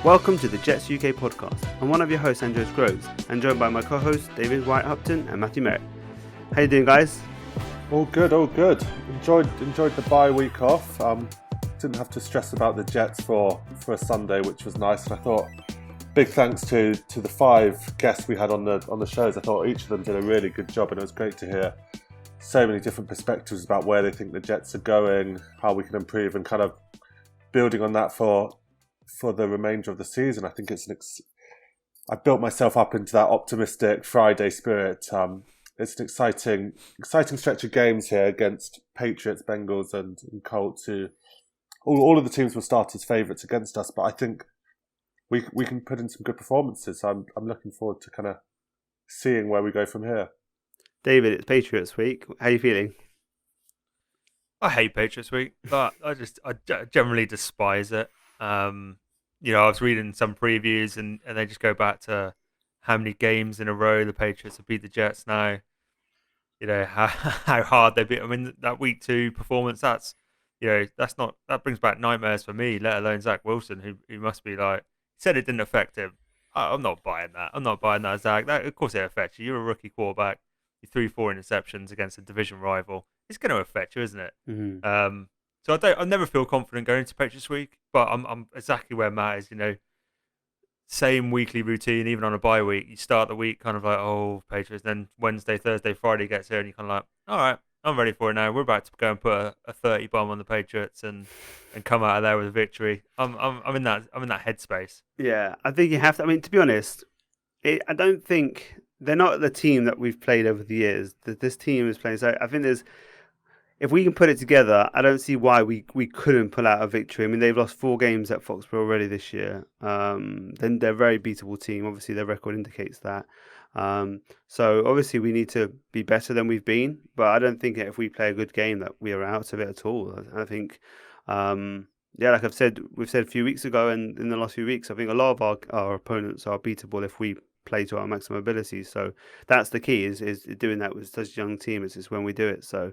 Welcome to the Jets UK podcast. I'm one of your hosts, Andrew Groves, and joined by my co-hosts, David Wyatt-Hupton and Matthew Merrett. How you doing, guys? All good. Enjoyed the bye week off. Didn't have to stress about the Jets for a Sunday, which was nice. And I thought, big thanks to the 5 guests we had on the shows. I thought each of them did a really good job, and it was great to hear so many different perspectives about where they think the Jets are going, how we can improve, and kind of building on that for the remainder of the season. I think I built myself up into that optimistic Friday spirit. It's an exciting stretch of games here against Patriots, Bengals, and Colts. Who all of the teams will start as favourites against us, but I think we can put in some good performances. I'm looking forward to kind of seeing where we go from here. David, it's Patriots week. How are you feeling? I hate Patriots week, but I generally despise it. I was reading some previews and they just go back to how many games in a row the Patriots have beat the Jets now. You know, how hard they beat. I mean, that week 2 performance, that brings back nightmares for me, let alone Zach Wilson, who must be like, said it didn't affect him. I'm not buying that. Zach. Of course it affects you. You're a rookie quarterback. You threw 4 interceptions against a division rival. It's going to affect you, isn't it? Mm-hmm. So I never feel confident going into Patriots week, but I'm exactly where Matt is. You know, same weekly routine, even on a bye week. You start the week kind of like, oh, Patriots. Then Wednesday, Thursday, Friday gets here, and you're kind of like, all right, I'm ready for it now. We're about to go and put a 30 bomb on the Patriots and come out of there with a victory. I'm in that headspace. Yeah, I think you have to. I mean, to be honest, I don't think they're not the team that we've played over the years. That this team is playing. So I think if we can put it together, I don't see why we couldn't pull out a victory. I mean, they've lost 4 games at Foxborough already this year. Then they're a very beatable team. Obviously, their record indicates that. So obviously, we need to be better than we've been. But I don't think if we play a good game that we are out of it at all. I think, like we've said a few weeks ago, and in the last few weeks, I think a lot of our opponents are beatable if we play to our maximum ability. So that's the key is doing that with such a young team. It's when we do it. So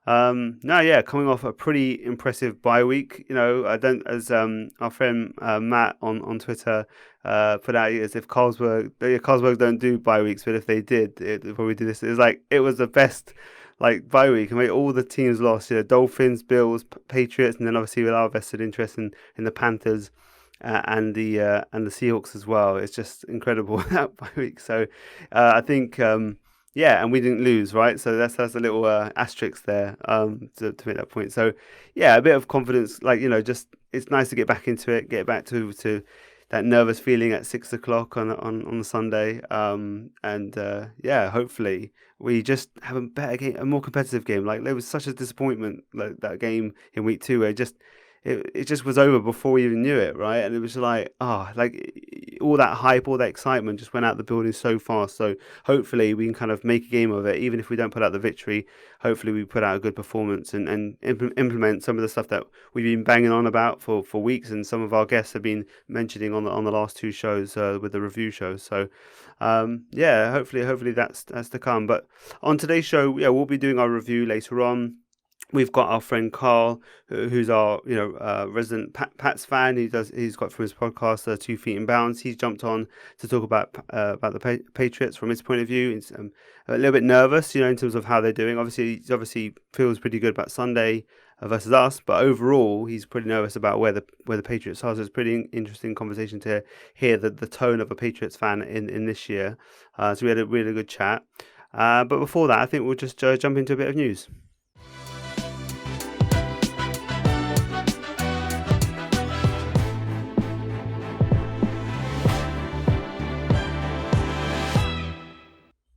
coming off a pretty impressive bye week. You know, as our friend Matt on Twitter put out, as if Carlsberg don't do bye weeks, but if they did, they'd probably do this. It was the best bye week. I mean, all the teams lost. Dolphins, Bills, Patriots, and then obviously with our vested interest in the Panthers. And the Seahawks as well. It's just incredible that bye week. So I think and we didn't lose, right? So that's a little asterisk there to make that point. So yeah, a bit of confidence. Just it's nice to get back into it, get back to that nervous feeling at 6 o'clock on a Sunday. Hopefully we just have a better game, a more competitive game. There was such a disappointment that game in week 2 where it just was over before we even knew it, right? And it was all that hype, all that excitement just went out the building so fast. So hopefully we can kind of make a game of it, even if we don't put out the victory. Hopefully we put out a good performance and implement some of the stuff that we've been banging on about for weeks, and some of our guests have been mentioning on the last 2 shows with the review shows. So hopefully that's to come. But on today's show, we'll be doing our review later on. We've got our friend Karl, who's our resident Pats fan. He's got from his podcast 2 Feet in Bounds. He's jumped on to talk about the Patriots from his point of view. He's a little bit nervous, in terms of how they're doing. Obviously feels pretty good about Sunday versus us, but overall he's pretty nervous about where the Patriots are. So it's a pretty interesting conversation to hear the tone of a Patriots fan in this year. So we had a really good chat. But before that, I think we'll just jump into a bit of news.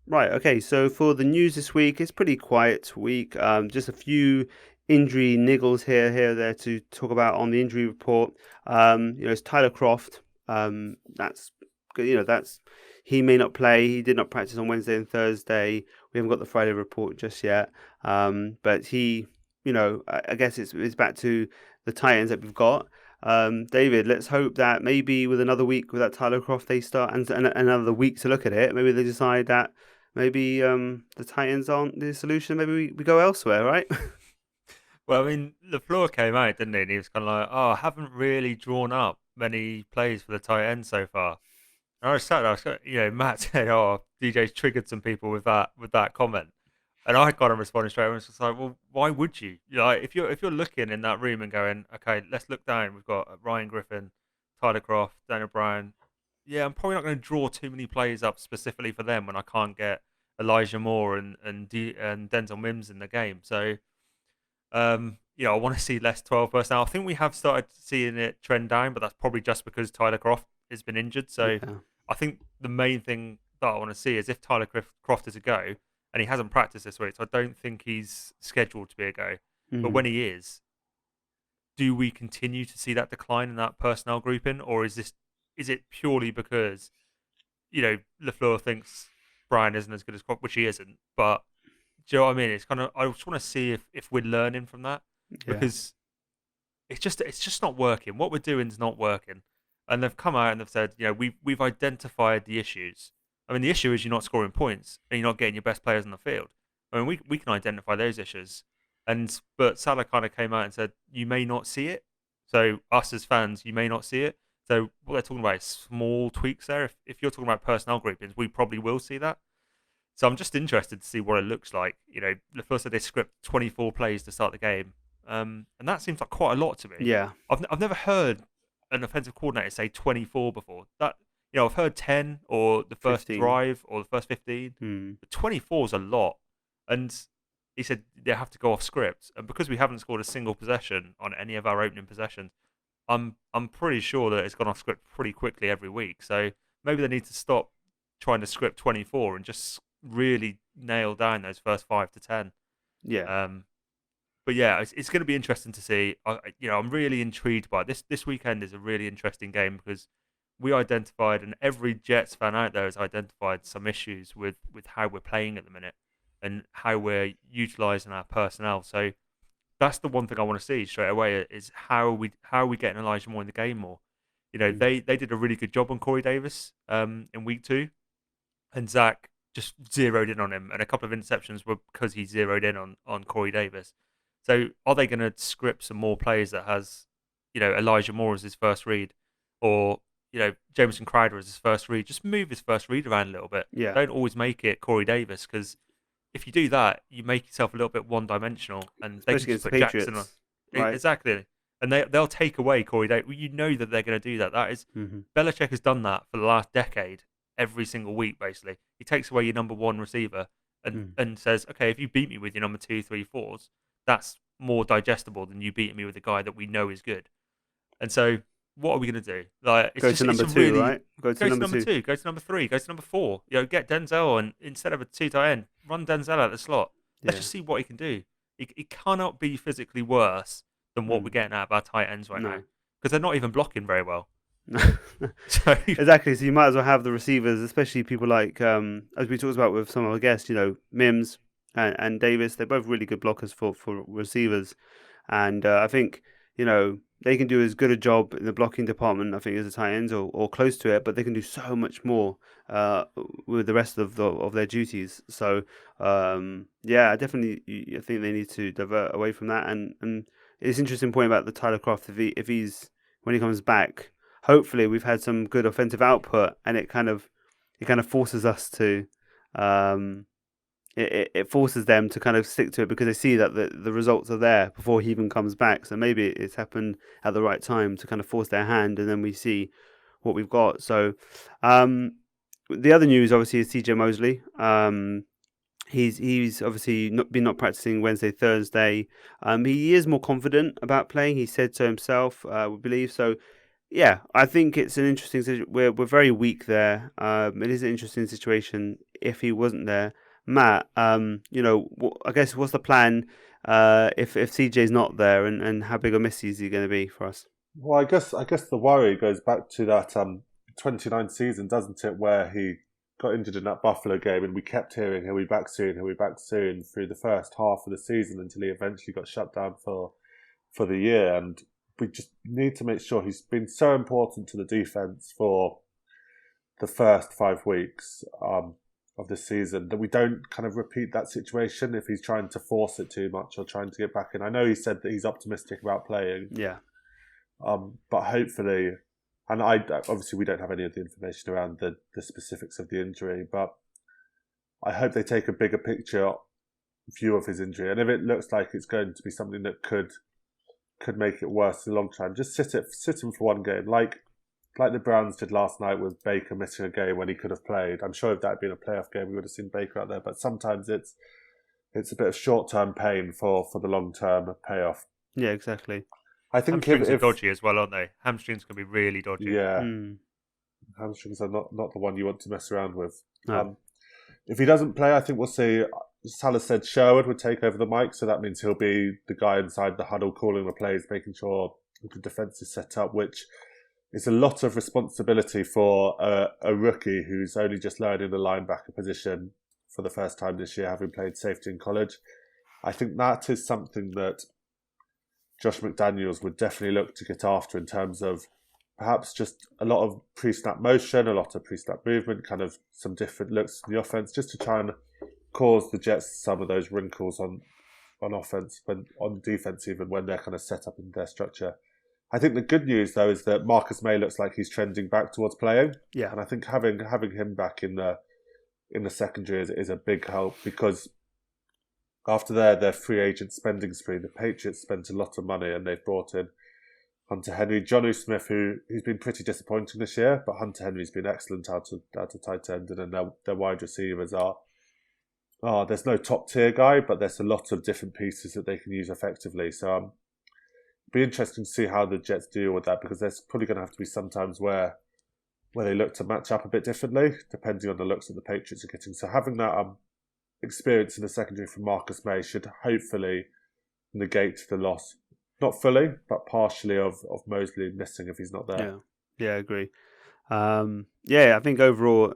Right, okay, so for the news this week, it's pretty quiet week. Just a few injury niggles here, there to talk about on the injury report. It's Tyler Croft. That's good. He may not play. He did not practice on Wednesday and Thursday. We haven't got the Friday report just yet. But he, I guess it's back to the Titans that we've got. David, let's hope that maybe with another week with that Tyler Croft, they start and another week to look at it. Maybe they decide that maybe the Titans aren't the solution. Maybe we go elsewhere, right? Well, I mean, LaFleur came out, didn't he? And he was kind of like, I haven't really drawn up many plays for the tight end so far. And I was sat there, Matt said, "Oh, DJ's triggered some people with that comment," and I kind of responded straight away. It's just like, well, why would you? Like, if you're looking in that room and going, okay, let's look down. We've got Ryan Griffin, Tyler Croft, Daniel Bryan. Yeah, I'm probably not going to draw too many plays up specifically for them when I can't get Elijah Moore and Denzel Mims in the game. So, I want to see less 12 personnel. I think we have started seeing it trend down, but that's probably just because Tyler Croft has been injured. So, Yeah. I think the main thing that I want to see is if Tyler Croft is a go, and he hasn't practiced this week, so I don't think he's scheduled to be a go. But when he is, do we continue to see that decline in that personnel grouping, or is it purely because LaFleur thinks Brian isn't as good as Croft, which he isn't? But do you know what I mean? It's kind of, I just want to see if we're learning from that, because it's just not working. What we're doing is not working, and they've come out and they've said, we've identified the issues. I mean, the issue is you're not scoring points and you're not getting your best players on the field. I mean, we can identify those issues, but Salah kind of came out and said you may not see it. So us as fans, you may not see it. So what they're talking about is small tweaks there. If you're talking about personnel groupings, we probably will see that. So I'm just interested to see what it looks like. LaFleur said they script 24 plays to start the game, and that seems like quite a lot to me. Yeah. I've never heard an offensive coordinator say 24 before. That I've heard 10 or the first 15. drive or the first 15. But 24 is a lot, and he said they have to go off script. And because we haven't scored a single possession on any of our opening possessions, I'm pretty sure that it's gone off script pretty quickly every week. So maybe they need to stop trying to script 24 and just really nail down those first 5 to 10. Yeah. But yeah, it's going to be interesting to see. I'm really intrigued by it. This weekend is a really interesting game because we identified, and every Jets fan out there has identified some issues with how we're playing at the minute and how we're utilising our personnel. So that's the one thing I want to see straight away is how are we getting Elijah Moore in the game more. They did a really good job on Corey Davis in week 2, and Zach just zeroed in on him, and a couple of interceptions were because he zeroed in on Corey Davis. So are they going to script some more plays that has, Elijah Moore as his first read, or Jameson Crowder as his first read? Just move his first read around a little bit. Yeah. Don't always make it Corey Davis, because if you do that, you make yourself a little bit one-dimensional, and they can just put Jackson on. Right. Exactly. And they'll take away Corey Davis. You know that they're going to do that. That is Belichick has done that for the last decade. Every single week, basically, he takes away your number 1 receiver and says, "Okay, if you beat me with your number 2, 3, 4s, that's more digestible than you beating me with a guy that we know is good." And so, what are we going to do? Like, Go to number 2, right? Go to number 2. Go to number 3. Go to number 4. Get Denzel, and instead of a 2 tight end, run Denzel out the slot. Let's just see what he can do. He cannot be physically worse than what we're getting out of our tight ends right now, because they're not even blocking very well. So exactly. So you might as well have the receivers, especially people like as we talked about with some of our guests, Mims and Davis. They're both really good blockers for receivers, and I think they can do as good a job in the blocking department, I think, as the tight ends or close to it, but they can do so much more with the rest of their duties. So definitely, I think they need to divert away from that. And it's an interesting point about the Tyler Croft. If he's when he comes back, hopefully we've had some good offensive output, and it kind of forces us to it forces them to kind of stick to it, because they see that the results are there before he even comes back. So maybe it's happened at the right time to kind of force their hand, and then we see what we've got. So the other news obviously is CJ Mosley. He's obviously not practicing Wednesday, Thursday. He is more confident about playing. He said so himself, we believe. So yeah, I think it's an interesting situation. We're very weak there. It is an interesting situation if he wasn't there. Matt, I guess what's the plan if CJ's not there, and how big a miss is he going to be for us? Well, I guess the worry goes back to that 29 season, doesn't it, where he got injured in that Buffalo game, and we kept hearing he'll be back soon through the first half of the season until he eventually got shut down for the year. And we just need to make sure he's been so important to the defense for the first 5 weeks of the season that we don't kind of repeat that situation if he's trying to force it too much or trying to get back in. I know he said that he's optimistic about playing. Yeah. But hopefully And obviously we don't have any of the information around the specifics of the injury, but I hope they take a bigger picture view of his injury. And if it looks like it's going to be something that could make it worse in the long term, just sit him for one game, like the Browns did last night with Baker missing a game when he could have played. I'm sure if that had been a playoff game, we would have seen Baker out there. But sometimes it's a bit of short-term pain for the long-term payoff. Yeah, exactly. I think hamstrings are dodgy as well, aren't they? Hamstrings can be really dodgy. Yeah, hamstrings are not the one you want to mess around with. No. If he doesn't play, I think we'll see. Salah said Sherwood would take over the mic, so that means he'll be the guy inside the huddle calling the plays, making sure the defence is set up, which is a lot of responsibility for a rookie who's only just learning the linebacker position for the first time this year, having played safety in college. I think that is something that Josh McDaniels would definitely look to get after in terms of perhaps just a lot of pre-snap motion, a lot of pre-snap movement, kind of some different looks in the offense, just to try and cause the Jets some of those wrinkles on offense, on defense, even when they're kind of set up in their structure. I think the good news though is that Marcus May looks like he's trending back towards playing. Yeah, and I think having him back in the secondary is a big help, because after their free agent spending spree, the Patriots spent a lot of money and they've brought in Hunter Henry, Jonnu Smith, who's been pretty disappointing this year, but Hunter Henry's been excellent out of tight end, and then their wide receivers are. There's no top tier guy, but there's a lot of different pieces that they can use effectively. So it'll be interesting to see how the Jets deal with that, because there's probably going to have to be some times where they look to match up a bit differently, depending on the looks that the Patriots are getting. So having that experience in the secondary from Marcus May should hopefully negate the loss. Not fully, but partially of Mosley missing if he's not there. Yeah, I agree. I think overall,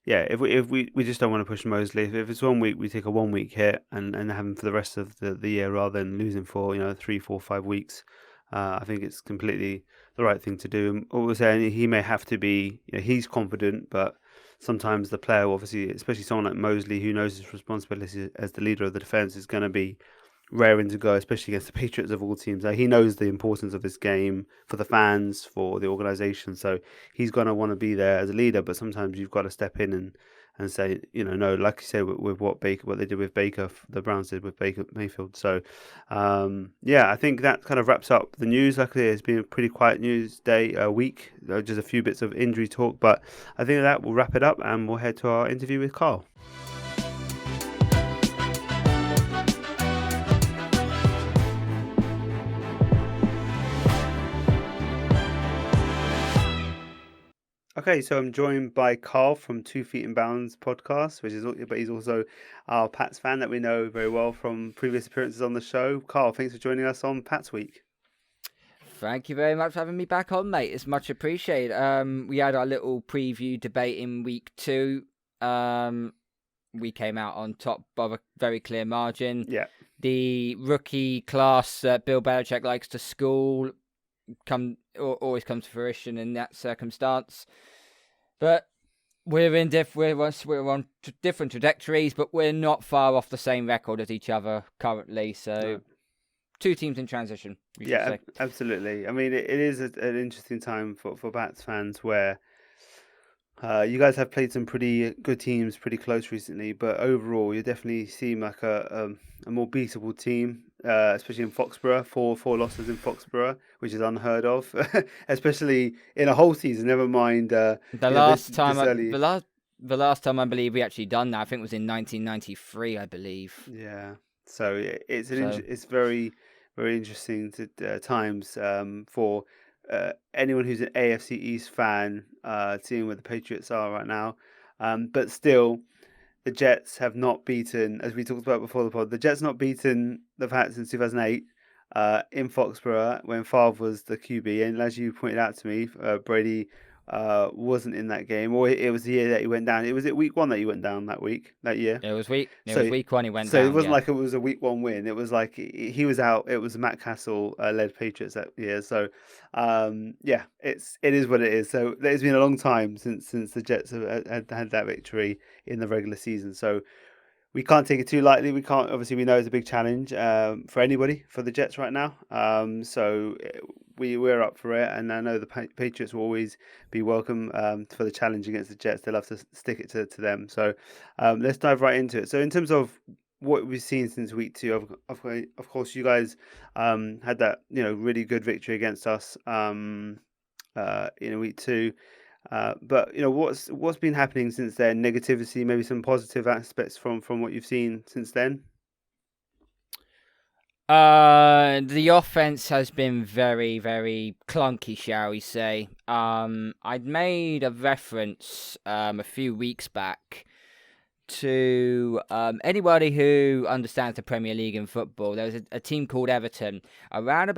if we just don't want to push Mosley. If it's 1 week, we take a 1 week hit and have him for the rest of the year rather than losing for 3, 4, 5 weeks. I think it's completely the right thing to do. And what we're saying, he may have to be, he's confident, but sometimes the player, obviously, especially someone like Mosley, who knows his responsibility as the leader of the defense, is going to be raring to go, especially against the Patriots of all teams. He knows the importance of this game for the fans, for the organisation, so he's going to want to be there as a leader, but sometimes you've got to step in and say, no, like you say, with what they did with Baker, the Browns did with Baker Mayfield. So, I think that kind of wraps up the news. Luckily, it's been a pretty quiet news week, just a few bits of injury talk, but I think that will wrap it up, and we'll head to our interview with Karl. Okay, so I'm joined by Karl from 2 Feet in Bounds podcast, but he's also our Pats fan that we know very well from previous appearances on the show. Karl, thanks for joining us on Pats Week. Thank you very much for having me back on, mate. It's much appreciated. We had our little preview debate in week 2. We came out on top by a very clear margin. Yeah. The rookie class that Bill Belichick likes to school always comes to fruition in that circumstance. But we're on different trajectories, but we're not far off the same record as each other currently. So, no. 2 teams in transition. Yeah, absolutely. I mean, it is an interesting time for Pats fans where you guys have played some pretty good teams, pretty close recently, but overall, you definitely seem like a more beatable team, especially in Foxborough. Four losses in Foxborough, which is unheard of, especially in a whole season. Never mind the last time I believe we actually done that, I think it was in 1993, I believe. Yeah, so it's very, very interesting times for anyone who's an AFC East fan, seeing where the Patriots are right now. But still, the Jets have not beaten, as we talked about before the pod, the Jets not beaten the Pats since 2008 in Foxborough when Favre was the QB. And as you pointed out to me, Brady wasn't in that game, or it was the year that he went down. Was it week 1 that he went down that year? It was week 1 he went down. So it wasn't like it was a week 1 win. It was like he was out. It was the Matt Castle led Patriots that year. So it is what it is. So it's been a long time since the Jets have had that victory in the regular season. So we can't take it too lightly. We can't. Obviously, we know it's a big challenge for anybody, for the Jets right now. So we're up for it, and I know the Patriots will always be welcome for the challenge against the Jets. They love to stick it to them. So let's dive right into it. So in terms of what we've seen since week 2, of course, you guys had that really good victory against us in week 2. But what's been happening since then? Negativity, maybe some positive aspects from what you've seen since then. The offense has been very, very clunky, shall we say. I'd made a reference a few weeks back to anybody who understands the Premier League in football. There was a team called Everton around it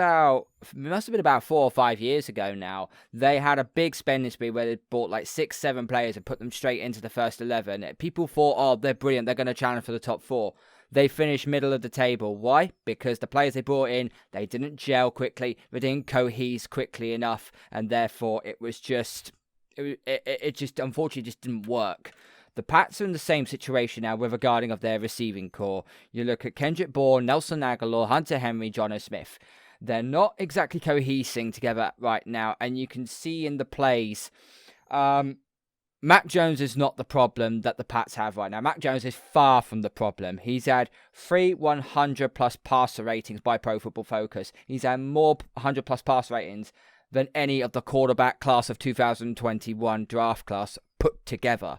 must have been about 4 or 5 years ago now. They had a big spending spree where they bought like 6-7 players and put them straight into the first 11. People thought, oh, they're brilliant, they're going to challenge for the top 4. They finished middle of the table. Why? Because the players they brought in, they didn't gel quickly, they didn't cohese quickly enough, and therefore it just unfortunately just didn't work. The Pats are in the same situation now with regarding of their receiving core. You look at Kendrick Bourne, Nelson Aguilar, Hunter Henry, Jono Smith. They're not exactly cohesing together right now, and you can see in the plays. Mac Jones is not the problem that the Pats have right now. Mac Jones is far from the problem. He's had 3 100-plus passer ratings by Pro Football Focus. He's had more 100-plus passer ratings than any of the quarterback class of 2021 draft class put together.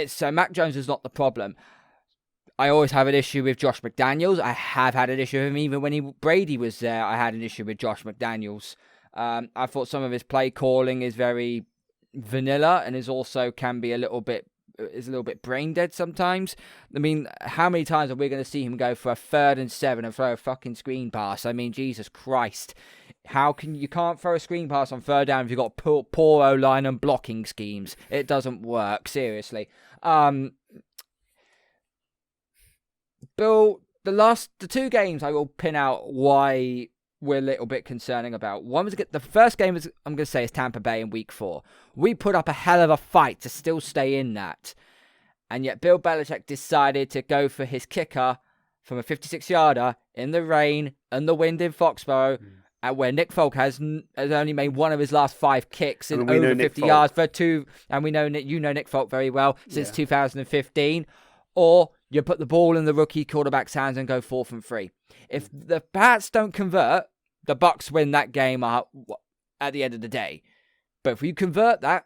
So Mac Jones is not the problem. I always have an issue with Josh McDaniels. I have had an issue with him even when Brady was there. I had an issue with Josh McDaniels. I thought some of his play calling is very vanilla and can be a little bit brain dead sometimes. I mean, how many times are we going to see him go for a 3rd and 7 and throw a fucking screen pass? I mean, Jesus Christ. You can't throw a screen pass on 3rd down if you've got poor O-line and blocking schemes. It doesn't work, seriously. Bill, the 2 games I will pin out why we're a little bit concerning about. The first game is Tampa Bay in week 4. We put up a hell of a fight to still stay in that. And yet Bill Belichick decided to go for his kicker from a 56-yarder in the rain and the wind in Foxborough, where Nick Folk has only made one of his last 5 kicks in over 50 yards for 2. And we know Nick Folk very well since 2015. Or you put the ball in the rookie quarterback's hands and go 4th and 3. If the Pats don't convert, the Bucs win that game at the end of the day. But if you convert that,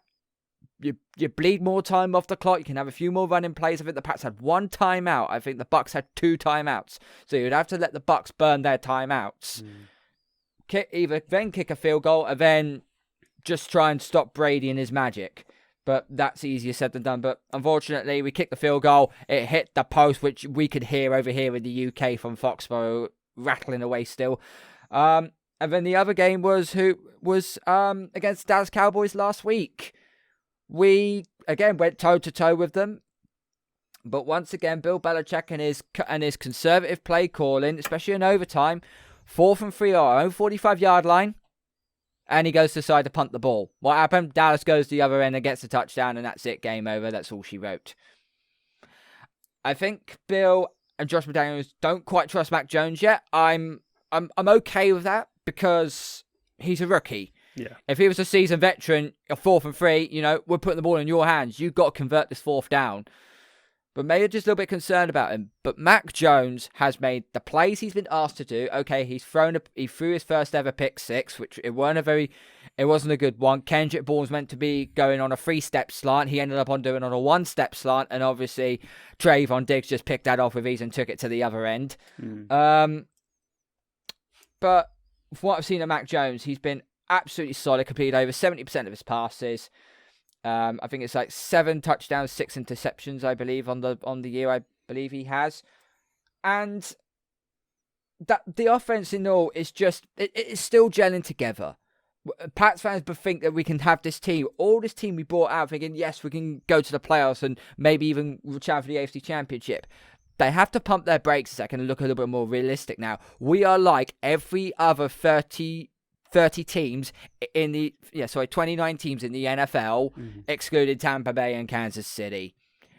you bleed more time off the clock. You can have a few more running plays. I think the Pats had 1 timeout. I think the Bucs had 2 timeouts. So you'd have to let the Bucs burn their timeouts. Kick a field goal, and then just try and stop Brady and his magic. But that's easier said than done. But unfortunately, we kicked the field goal. It hit the post, which we could hear over here in the UK from Foxborough rattling away still. And then the other game was against Dallas Cowboys last week. We again went toe to toe with them. But once again, Bill Belichick and his conservative play calling, especially in overtime, 4th and 3 our own 45-yard line. And he goes to decide to punt the ball. What happened? Dallas goes to the other end and gets a touchdown, and that's it. Game over. That's all she wrote. I think Bill and Josh McDaniels don't quite trust Mac Jones yet. I'm okay with that because he's a rookie. Yeah. If he was a seasoned veteran, a 4th and 3, we're putting the ball in your hands. You've got to convert this 4th down. But maybe just a little bit concerned about him. But Mac Jones has made the plays he's been asked to do. Okay, he threw his first ever pick 6, which it wasn't a good one. Kendrick Bourne was meant to be going on a 3-step slant. He ended up on doing on a 1-step slant, and obviously Trayvon Diggs just picked that off with ease and took it to the other end. But from what I've seen of Mac Jones, he's been absolutely solid. Completed over 70% of his passes. I think it's like 7 touchdowns, 6 interceptions, I believe, on the year. I believe he has, and that the offense in all is just it's still gelling together. Pats fans think that we can have this team we brought out, thinking yes, we can go to the playoffs and maybe even challenge for the AFC Championship. They have to pump their brakes a second and look a little bit more realistic now. We are like every other 30 teams in the 29 teams in the NFL, excluding Tampa Bay and Kansas City.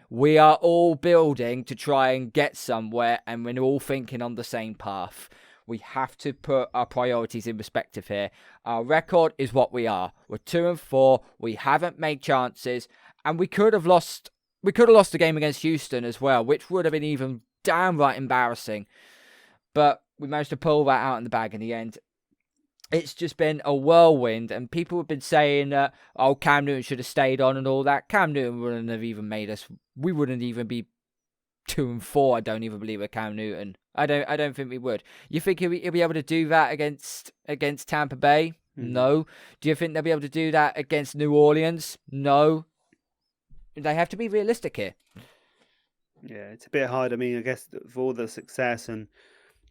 We are all building to try and get somewhere, and we're all thinking on the same path. We have to put our priorities in perspective here. Our record is what we are. We're 2-4. We haven't made chances, and we could have lost. We could have lost the game against Houston as well, which would have been even downright embarrassing. But we managed to pull that out in the bag in the end. It's just been a whirlwind, and people have been saying that, Cam Newton should have stayed on and all that. Cam Newton wouldn't have even made us. We wouldn't even be 2-4. I don't even believe with Cam Newton. I don't think we would. You think he'll be able to do that against Tampa Bay? Mm-hmm. No. Do you think they'll be able to do that against New Orleans? No. They have to be realistic here. Yeah, it's a bit hard. I mean, I guess for all the success, and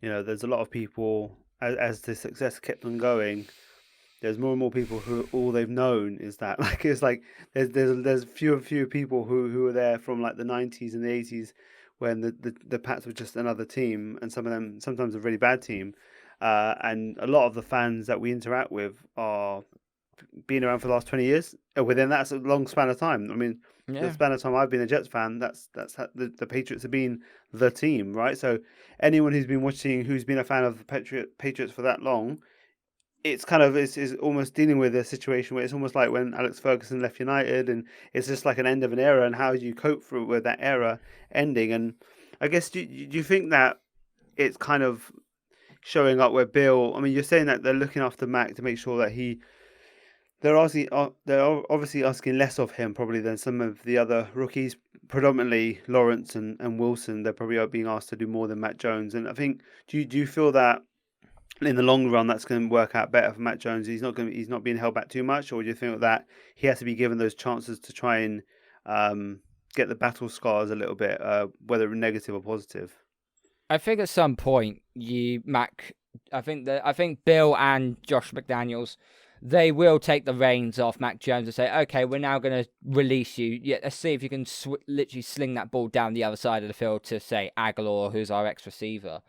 there's a lot of people. As the success kept on going, there's more and more people who all they've known is that there's fewer and fewer people who were there from like the 90s and the 80s when the Pats were just another team, and some of them sometimes a really bad team, and a lot of the fans that we interact with are being around for the last 20 years. Within that's a long span of time. I mean, the span of time I've been a Jets fan, that's how the Patriots have been the team, right? So anyone who's been watching, who's been a fan of the Patriots for that long, it's kind of is almost dealing with a situation where it's almost like when Alex Ferguson left United, and it's just like an end of an era, and how do you cope with that era ending? And I guess do you think that it's kind of showing up where Bill? I mean, you're saying that they're looking after Mac to make sure that they're obviously asking less of him probably than some of the other rookies, predominantly Lawrence and Wilson. They probably are being asked to do more than Matt Jones. And I think, do you feel that in the long run that's going to work out better for Matt Jones? He's not being held back too much, or do you think that he has to be given those chances to try and get the battle scars a little bit, whether negative or positive? I think at some point I think Bill and Josh McDaniels, they will take the reins off Mac Jones and say, okay, we're now going to release you. Yeah, let's see if you can literally sling that ball down the other side of the field to, say, Aguilar, who's our ex-receiver.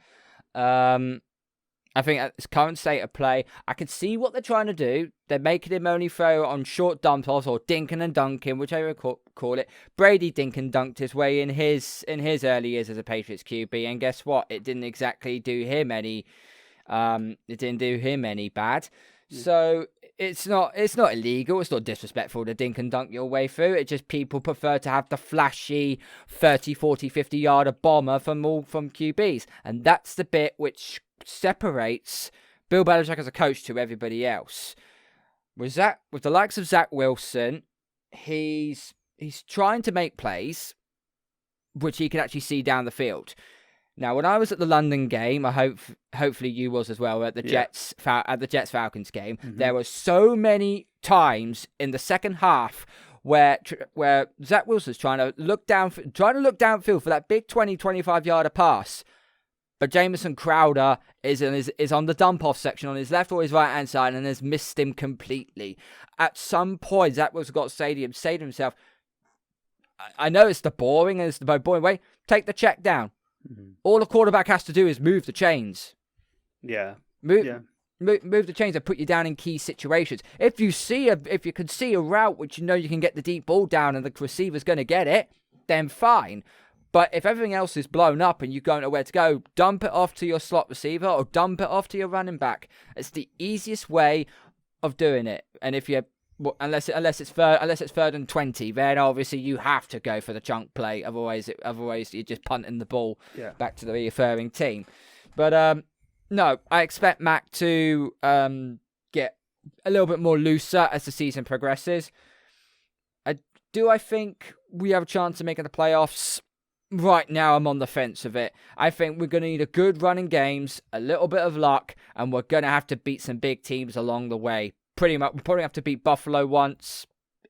I think at this current state of play, I can see what they're trying to do. They're making him only throw on short dump-offs, or dinking and dunking, whichever you call it. Brady dink and dunked his way in his early years as a Patriots QB, and guess what? It didn't exactly do him any. It didn't do him any bad. So it's not illegal. It's not disrespectful to dink and dunk your way through. It's just people prefer to have the flashy 30, 40, 50-yarder bomber from QBs. And that's the bit which separates Bill Belichick as a coach to everybody else. With the likes of Zach Wilson, he's trying to make plays which he can actually see down the field. Now, when I was at the London game, hopefully you was as well at the Jets Falcons game. Mm-hmm. There were so many times in the second half where Zach Wilson's trying to look downfield for that big 20, 25-yarder pass, but Jamison Crowder is on the dump-off section on his left or his right-hand side and has missed him completely. At some point, Zach Wilson got say to himself, I know it's the boring way, take the check down. Mm-hmm. All the quarterback has to do is move the chains. Yeah. Move the chains and put you down in key situations. If you can see a route which you know you can get the deep ball down and the receiver's going to get it, then fine. But if everything else is blown up and you don't know where to go, dump it off to your slot receiver or dump it off to your running back. It's the easiest way of doing it. And if you unless it's third and 20, then obviously you have to go for the chunk play. Otherwise you're just punting the ball back to the referring team. But no, I expect Mac to get a little bit more looser as the season progresses. I think we have a chance of making the playoffs? Right now, I'm on the fence of it. I think we're going to need a good run in games, a little bit of luck, and we're going to have to beat some big teams along the way. Pretty much, we probably have to beat Buffalo once.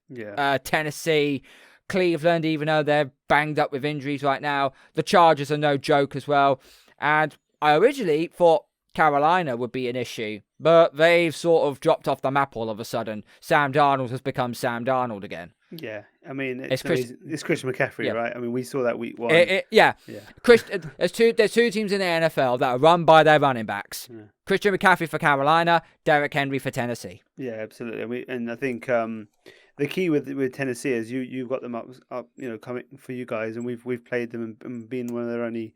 Yeah. Tennessee, Cleveland, even though they're banged up with injuries right now. The Chargers are no joke as well. And I originally thought Carolina would be an issue, but they've sort of dropped off the map all of a sudden. Sam Darnold has become Sam Darnold again. Yeah, I mean, it's Christian McCaffrey, right? I mean, we saw that week one. There's two teams in the NFL that are run by their running backs. Yeah. Christian McCaffrey for Carolina, Derrick Henry for Tennessee. Yeah, absolutely. And I think the key with Tennessee is you've got them up, coming for you guys, and we've played them and been one of their only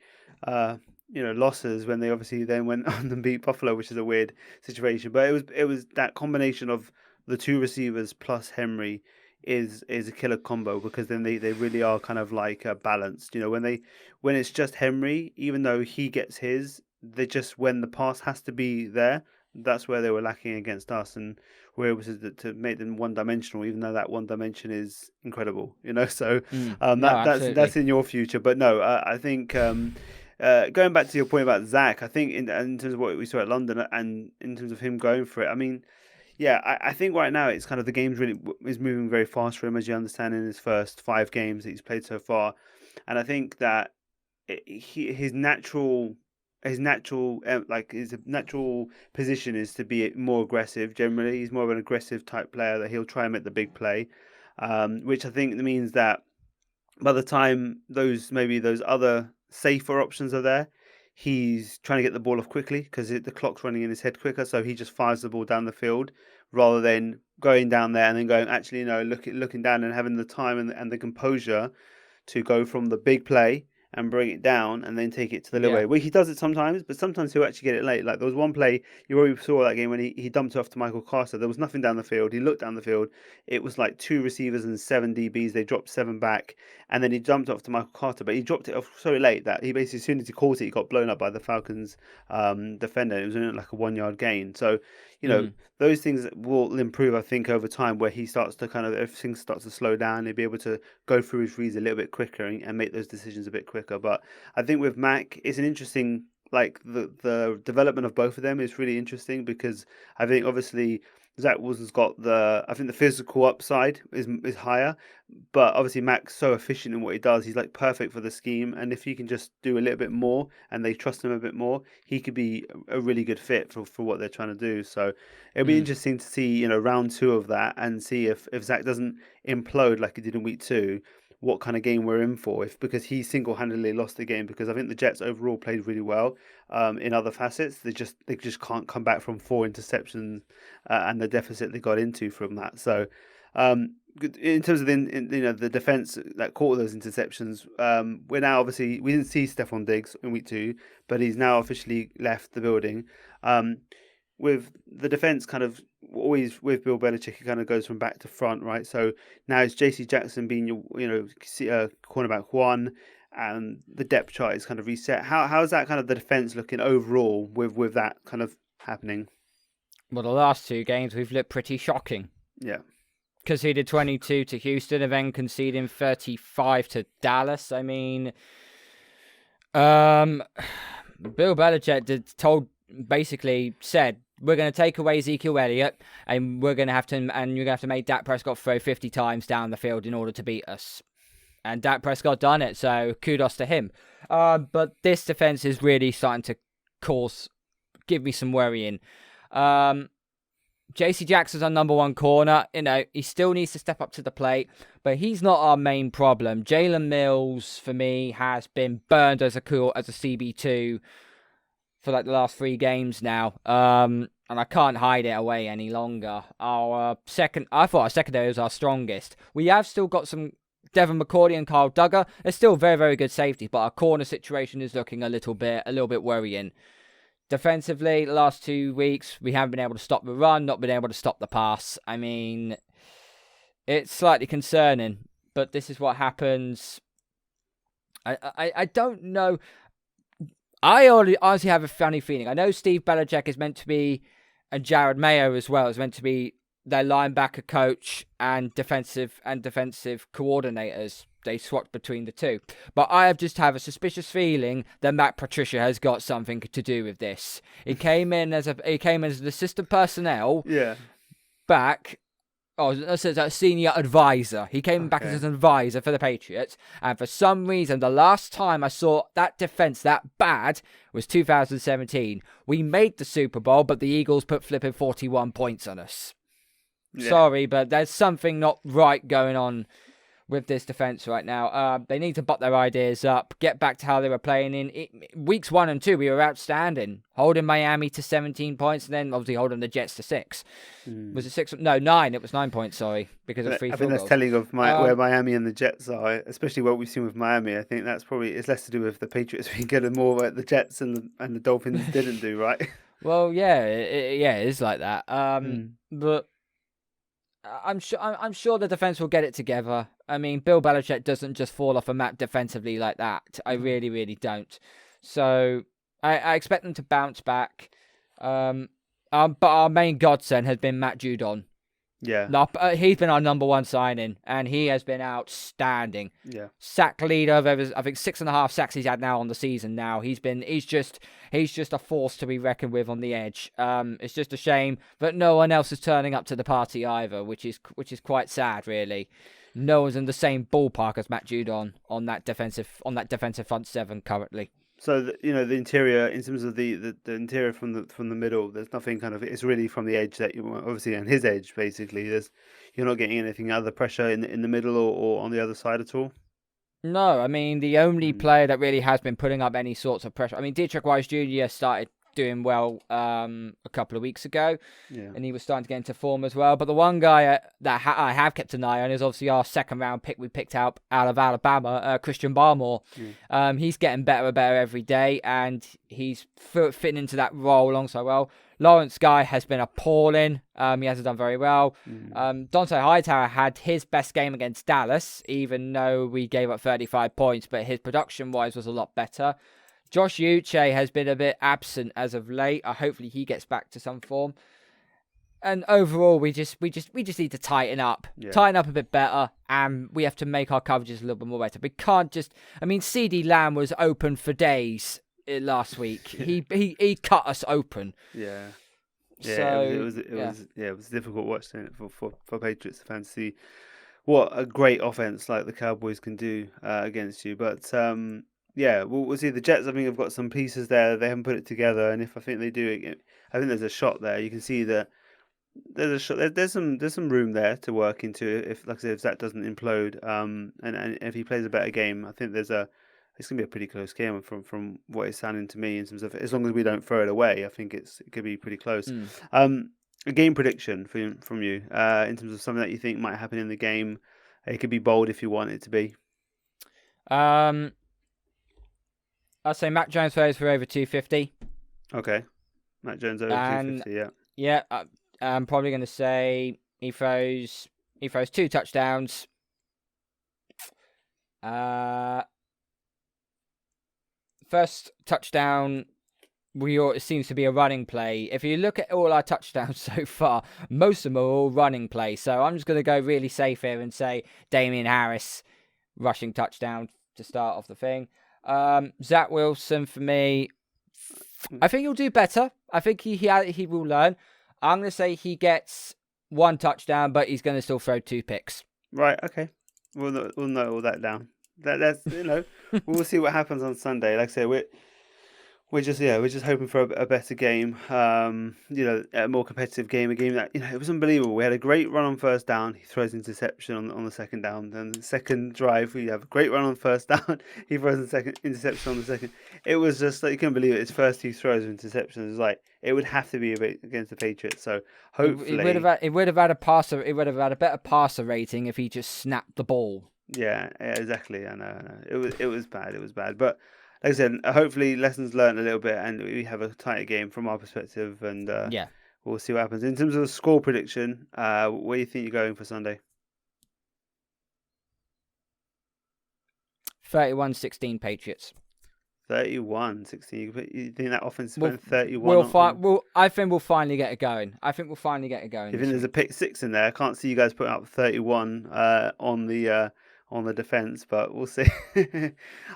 losses when they obviously then went on and beat Buffalo, which is a weird situation. But it was that combination of the two receivers plus Henry is a killer combo, because then they really are kind of like balanced. When it's just Henry, even though he gets his, they just, when the pass has to be there, that's where they were lacking against us, and we're able to make them one dimensional, even though that one dimension is incredible. So No, that's absolutely. in your future. But no, I think. Going back to your point about Zach, I think in terms of what we saw at London and in terms of him going for it, I mean, yeah, I think right now it's kind of the game's really is moving very fast for him, as you understand, in his first 5 games that he's played so far, and I think that his natural position is to be more aggressive. Generally, he's more of an aggressive type player, that he'll try and make the big play, which I think means that by the time those other safer options are there, he's trying to get the ball off quickly, because the clock's running in his head quicker. So he just fires the ball down the field rather than going down there and then going, actually, no, looking down and having the time and the composure to go from the big play and bring it down and then take it to the little Yeah. way. Well, he does it sometimes, but sometimes he'll actually get it late. Like there was one play you already saw that game when he dumped it off to Michael Carter. There was nothing down the field. He looked down the field. It was like 2 receivers and 7 DBs. They dropped 7 back, and then he dumped it off to Michael Carter. But he dropped it off so late that he basically, as soon as he caught it, he got blown up by the Falcons defender. It was only like a 1-yard gain. So those things will improve, I think, over time, where he starts to everything starts to slow down. He'll be able to go through his reads a little bit quicker and make those decisions a bit quicker. But I think with Mac, it's an interesting, like the development of both of them is really interesting, because I think obviously Zach Wilson's got I think the physical upside is higher, but obviously Mac's so efficient in what he does. He's like perfect for the scheme, and if he can just do a little bit more and they trust him a bit more, he could be a really good fit for what they're trying to do. So it'll be interesting to see round 2 of that, and see if Zach doesn't implode like he did in week 2, what kind of game we're in for, because he single-handedly lost the game, because I think the Jets overall played really well in other facets. They just can't come back from 4 interceptions and the deficit they got into from that. So in terms of the defense that caught those interceptions, we're now, obviously we didn't see Stephon Diggs in week 2, but he's now officially left the building. With the defense kind of always with Bill Belichick, it kind of goes from back to front, right? So now it's JC Jackson being your cornerback 1, and the depth chart is kind of reset. How's that kind of the defense looking overall with that kind of happening? Well, the last 2 games we've looked pretty shocking. Yeah. Conceded 22 to Houston and then conceding 35 to Dallas. I mean, Bill Belichick basically said, we're going to take away Ezekiel Elliott, and you're going to have to make Dak Prescott throw 50 times down the field in order to beat us. And Dak Prescott done it, so kudos to him. But this defense is really starting to give me some worrying. JC Jackson's our number 1 corner. He still needs to step up to the plate, but he's not our main problem. Jalen Mills, for me, has been burned as a CB2 for like the last 3 games now. And I can't hide it away any longer. I thought our secondary was our strongest. We have still got some Devin McCourty and Karl Duggar. They're still very, very good safety, but our corner situation is looking a little bit worrying. Defensively, the last 2 weeks, we haven't been able to stop the run, not been able to stop the pass. I mean, it's slightly concerning, but this is what happens. I don't know. I honestly have a funny feeling. I know Steve Belichick is meant to be, and Jared Mayo as well, is meant to be their linebacker coach and defensive coordinators. They swapped between the 2. But I just have a suspicious feeling that Matt Patricia has got something to do with this. He came in as an assistant personnel back. Oh, that's a senior advisor. He came back as an advisor for the Patriots. And for some reason, the last time I saw that defense that bad was 2017. We made the Super Bowl, but the Eagles put flipping 41 points on us. Yeah. Sorry, but there's something not right going on with this defense right now. They need to butt their ideas up, get back to how they were playing weeks 1 and 2. We were outstanding, holding Miami to 17 points, and then obviously holding the Jets to 6. Was it 6? No, 9. It was 9 points. Sorry, because of 3 I field think that's goals. telling of where Miami and the Jets are, especially what we've seen with Miami. I think that's probably it's less to do with the Patriots being good and more what the Jets and the Dolphins didn't do, right? Well, yeah, it is like that. But I'm sure the defense will get it together. I mean, Bill Belichick doesn't just fall off a map defensively like that. I really, really don't. So I expect them to bounce back. But our main godsend has been Matt Judon. Yeah. He's been our number 1 signing, and he has been outstanding. Yeah. Sack leader of I think 6.5 sacks he's had now on the season. Now he's just a force to be reckoned with on the edge. It's just a shame that no one else is turning up to the party either, which is quite sad, really. No one's in the same ballpark as Matt Judon on that defensive front 7 currently. So the interior, in terms of the interior from the middle, there's nothing kind of. It's really from the edge that you obviously on his edge basically. You're not getting anything other pressure in the middle or on the other side at all. No, I mean the only player that really has been putting up any sorts of pressure. I mean, Dietrich Wise Jr. started doing well a couple of weeks ago, and he was starting to get into form as well. But the one guy that I have kept an eye on is obviously our 2nd round pick we picked out of Alabama, Christian Barmore. He's getting better and better every day, and he's fitting into that role alongside well. Lawrence Guy has been appalling. He hasn't done very well. Dante Hightower had his best game against Dallas, even though we gave up 35 points, but his production-wise was a lot better. Josh Uche has been a bit absent as of late. Hopefully he gets back to some form. And overall, we just need to tighten up, tighten up a bit better, and we have to make our coverages a little bit more better. We can't just. I mean, CD Lamb was open for days last week. He cut us open. Yeah. So, it was a difficult watch for Patriots fans to see what a great offense like the Cowboys can do against you, but. We'll see. The Jets, I think, have got some pieces there. They haven't put it together, and if I think they do, I think there's a shot there. You can see that there's a shot. There's some room there to work into. If, like I said, if Zach doesn't implode, and if he plays a better game, I think it's gonna be a pretty close game from what it's sounding to me in terms of as long as we don't throw it away. I think it could be pretty close. A game prediction from you in terms of something that you think might happen in the game. It could be bold if you want it to be. I'd say Mac Jones throws for over 250. Okay. Mac Jones over 250, yeah. Yeah, I'm probably going to say he throws 2 touchdowns. First touchdown, it seems to be a running play. If you look at all our touchdowns so far, most of them are all running plays. So I'm just going to go really safe here and say Damian Harris rushing touchdown to start off the thing. Zach Wilson for me. I think he'll do better. I think he will learn. I'm going to say he gets 1 touchdown, but he's going to still throw 2 picks. Right. Okay. We'll note all that down. That's we'll see what happens on Sunday. Like I say, we're just hoping for a better game. A more competitive game, a game that it was unbelievable. We had a great run on first down. He throws interception on the second down. Then the second drive, we have a great run on first down. He throws the second interception on the second. It was just like you couldn't believe it. His first 2 throws of interceptions. It was like it would have to be against the Patriots. So hopefully, it would have had a passer. It would have had a better passer rating if he just snapped the ball. Yeah, exactly. I know. It was bad. It was bad, but. Like I said, hopefully lessons learned a little bit, and we have a tighter game from our perspective, and we'll see what happens. In terms of the score prediction, where do you think you're going for Sunday? 31-16 Patriots. 31-16. You think that offense is putting 31? I think we'll finally get it going. You think there's a pick 6 in there? I can't see you guys putting up 31 on the defense, but we'll see.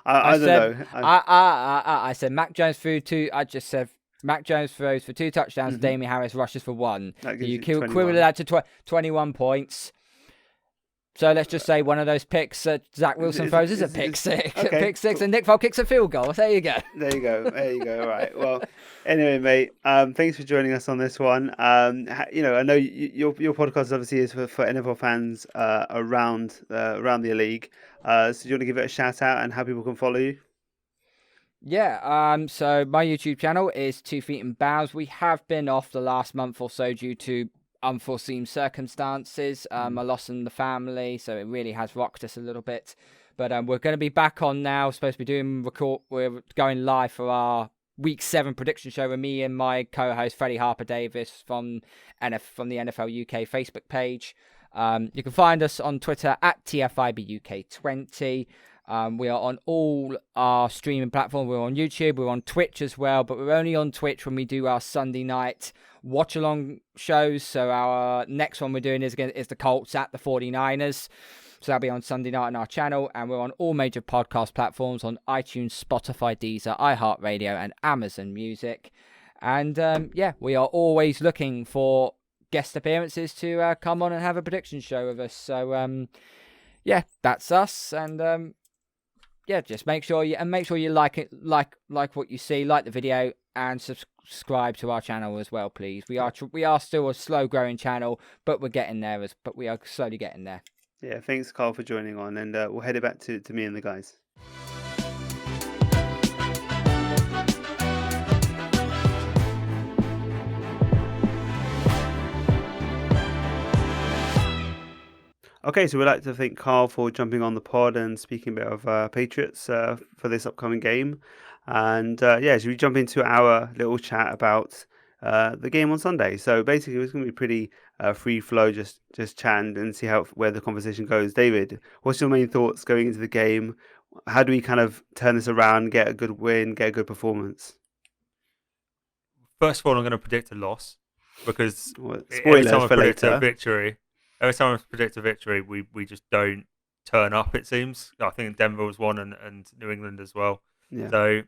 I don't know. I said Mac Jones threw 2. I just said Mac Jones throws for 2 touchdowns. Damian Harris rushes for 1. You equivalent that to 21 points. So let's just say one of those picks Zach Wilson throws is a pick six. Okay, Pick six, cool. and Nick Foles kicks a field goal. There you go. There you go. There you go. All right. Well, anyway, mate. Thanks for joining us on this one. You know, I know your podcast obviously is for NFL fans around the league. So do you want to give it a shout out and how people can follow you? Yeah, so my YouTube channel is 2 Feet and Bows. We have been off the last month or so due to unforeseen circumstances, a loss in the family, so it really has rocked us a little bit. But we're going to be back on now. Supposed to be we're going live for our Week 7 prediction show with me and my co-host Freddie Harper Davis from the NFL UK Facebook page. You can find us on Twitter at TFIBUK20. We are on all our streaming platforms. We're on YouTube, we're on Twitch as well, but we're only on Twitch when we do our Sunday night watch-along shows. So our next one we're doing is the Colts at the 49ers. So that'll be on Sunday night on our channel, and we're on all major podcast platforms on iTunes, Spotify, Deezer, iHeartRadio, and Amazon Music. And we are always looking for guest appearances to come on and have a prediction show with us. So that's us, and just make sure you like it, like what you see, like the video, and subscribe to our channel as well, please. We are still a slow growing channel, but we're getting there. But we are slowly getting there. Yeah, thanks, Karl, for joining on, and we'll head it back to me and the guys. Okay, so we'd like to thank Karl for jumping on the pod and speaking a bit of Patriots for this upcoming game. And should we jump into our little chat about the game on Sunday? So basically, it's going to be pretty free flow, just chat and see where the conversation goes. David, what's your main thoughts going into the game? How do we kind of turn this around, get a good win, get a good performance? First of all, I'm going to predict a loss because spoilers for later. Every time I predict a victory, we just don't turn up, it seems. I think Denver was one and New England as well. Yeah. So,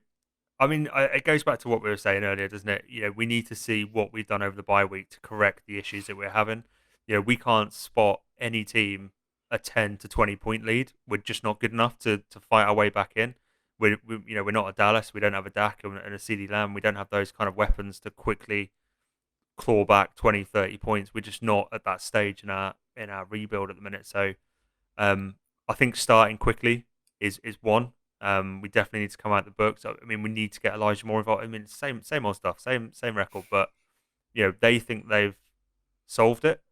I mean, it goes back to what we were saying earlier, doesn't it? You know, we need to see what we've done over the bye week to correct the issues that we're having. You know, we can't spot any team a 10 to 20 point lead. We're just not good enough to fight our way back in. We're not a Dallas. We don't have a Dak and a CeeDee Lamb. We don't have those kind of weapons to quickly claw back 20, 30 points. We're just not at that stage in our rebuild at the minute. So I think starting quickly is one. We definitely need to come out the books. I mean, we need to get Elijah Moore involved. I mean, same old stuff, same record. But they think they've solved it,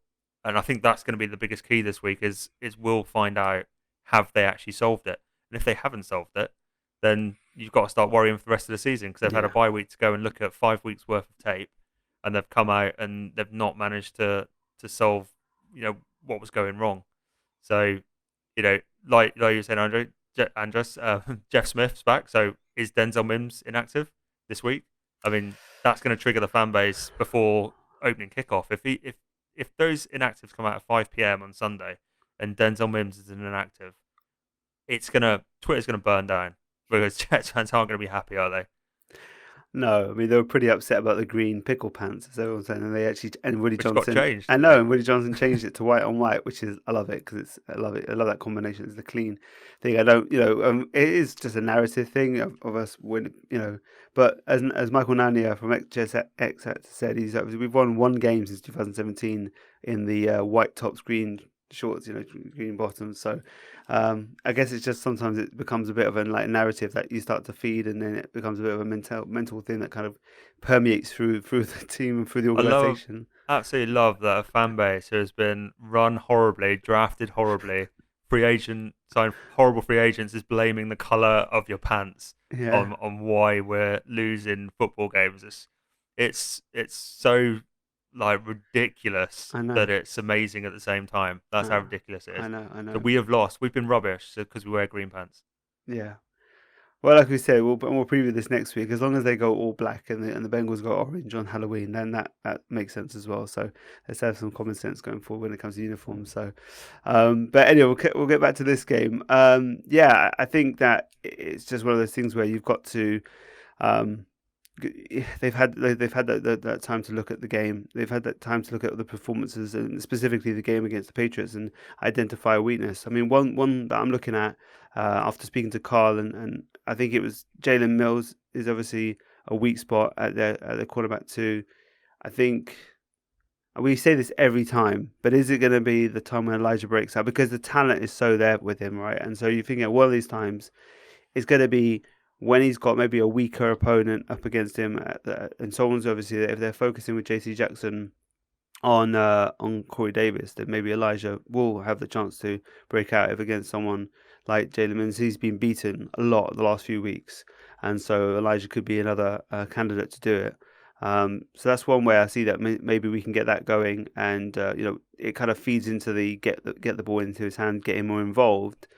and I think that's going to be the biggest key this week. Is we'll find out have they actually solved it, and if they haven't solved it, then you've got to start worrying for the rest of the season because they've had a bye week to go and look at 5 weeks worth of tape, and they've come out and they've not managed to solve what was going wrong. So like you were saying, Andres, Jeff Smith's back. So is Denzel Mims inactive this week? I mean, that's going to trigger the fan base before opening kickoff. If those inactives come out at 5 p.m. on Sunday and Denzel Mims is an inactive, Twitter's gonna burn down because Jets fans aren't going to be happy, are they? No, I mean they were pretty upset about the green pickle pants, as everyone's saying, and Willie Johnson. Got changed. I know, and Willie Johnson changed it to white on white, which is I love it because I love it. I love that combination. It's the clean thing. I don't, it is just a narrative thing of us when But as Michael Nania from X said, we've won one game since 2017 in the white tops, green shorts, green bottoms. So I guess it's just sometimes it becomes a bit of a narrative that you start to feed, and then it becomes a bit of a mental thing that kind of permeates through the team and through the organization. Absolutely love that a fan base who has been run horribly, drafted horribly, signed horrible free agents is blaming the color of your pants on why we're losing football games. It's so ridiculous that it's amazing at the same time. That's how ridiculous it is. I know. So we have lost. We've been rubbish because we wear green pants. Yeah. Well, like we said, we'll preview this next week. As long as they go all black and the Bengals go orange on Halloween, then that makes sense as well. So let's have some common sense going forward when it comes to uniforms. So, but anyway, we'll get back to this game. I think that it's just one of those things where you've got to they've had that time to look at the game. They've had that time to look at the performances and specifically the game against the Patriots and identify a weakness. I mean, one that I'm looking at after speaking to Karl and I think it was Jalen Mills is obviously a weak spot at the quarterback too. I think we say this every time, but is it going to be the time when Elijah breaks out? Because the talent is so there with him, right? And so you think at one of these times it's going to be when he's got maybe a weaker opponent up against him, and someone's obviously if they're focusing with JC Jackson on Corey Davis, then maybe Elijah will have the chance to break out if against someone like Jalen Mills. He's been beaten a lot the last few weeks, and so Elijah could be another candidate to do it. So that's one way I see that maybe we can get that going, and it kind of feeds into the get the ball into his hand, get him more involved.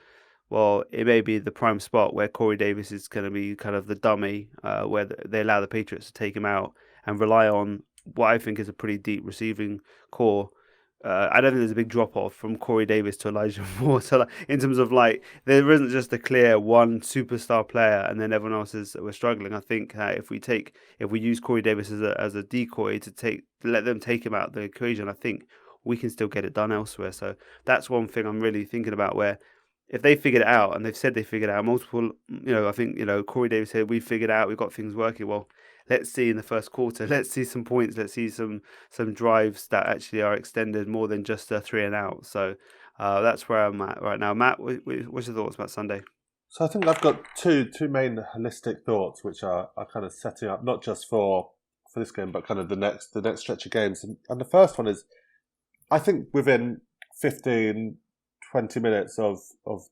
Well, it may be the prime spot where Corey Davis is going to be kind of the dummy, where they allow the Patriots to take him out and rely on what I think is a pretty deep receiving core. I don't think there's a big drop off from Corey Davis to Elijah Moore. So in terms of there isn't just a clear one superstar player and then everyone else we're struggling. I think if we use Corey Davis as a decoy to let them take him out of the equation, I think we can still get it done elsewhere. So that's one thing I'm really thinking about where. If they figured it out, and they've said they figured it out, multiple, I think, Corey Davis said, we figured it out, we've got things working. Well, let's see in the first quarter, let's see some points, let's see some drives that actually are extended more than just a 3 and out. So that's where I'm at right now. Matt, what's your thoughts about Sunday? So I think I've got two main holistic thoughts, which are kind of setting up, not just for this game, but kind of the next stretch of games. And the first one is, I think within 15, 20 minutes of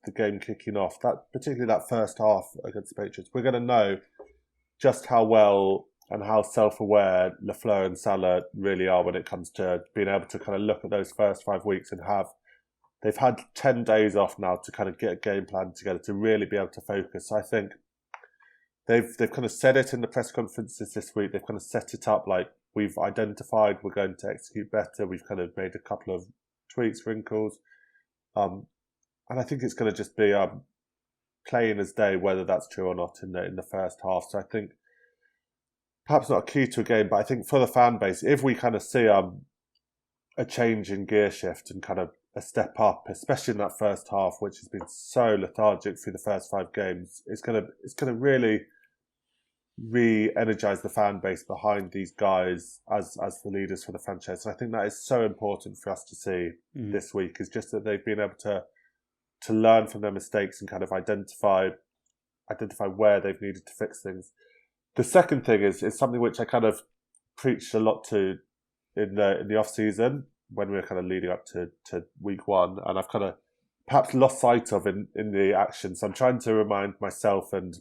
the game kicking off, particularly that first half against the Patriots, we're going to know just how well and how self-aware Lafleur and Salah really are when it comes to being able to kind of look at those first 5 weeks and they've had 10 days off now to kind of get a game plan together to really be able to focus. I think they've kind of said it in the press conferences this week. They've kind of set it up like we've identified we're going to execute better. We've kind of made a couple of tweaks, wrinkles. And I think it's going to just be plain as day whether that's true or not in the first half. So I think perhaps not a key to a game, but I think for the fan base, if we kind of see a change in gear shift and kind of a step up, especially in that first half, which has been so lethargic through the first 5 games, it's going to really re-energize the fan base behind these guys as the leaders for the franchise. And I think that is so important for us to see this week, is just that they've been able to learn from their mistakes and kind of identify where they've needed to fix things. The second thing is something which I kind of preached a lot to in the off season when we were kind of leading up to week 1, and I've kind of perhaps lost sight of in the action. So I'm trying to remind myself and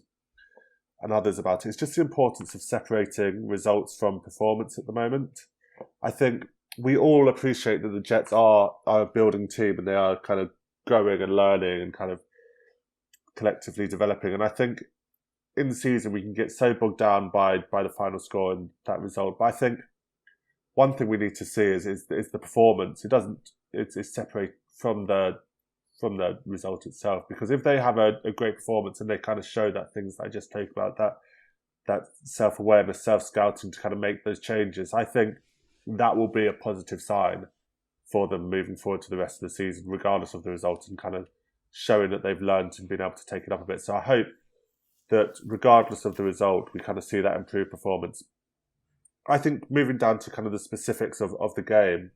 others about it. It's just the importance of separating results from performance at the moment. I think we all appreciate that the Jets are a building team and they are kind of growing and learning and kind of collectively developing. And I think in the season we can get so bogged down by the final score and that result. But I think one thing we need to see is the performance. It's separate from the result itself, because if they have a great performance and they kind of show that things that I just spoke about, that self-awareness, self-scouting to kind of make those changes, I think that will be a positive sign for them moving forward to the rest of the season, regardless of the result, and kind of showing that they've learned and been able to take it up a bit. So I hope that regardless of the result, we kind of see that improved performance. I think moving down to kind of the specifics of the game,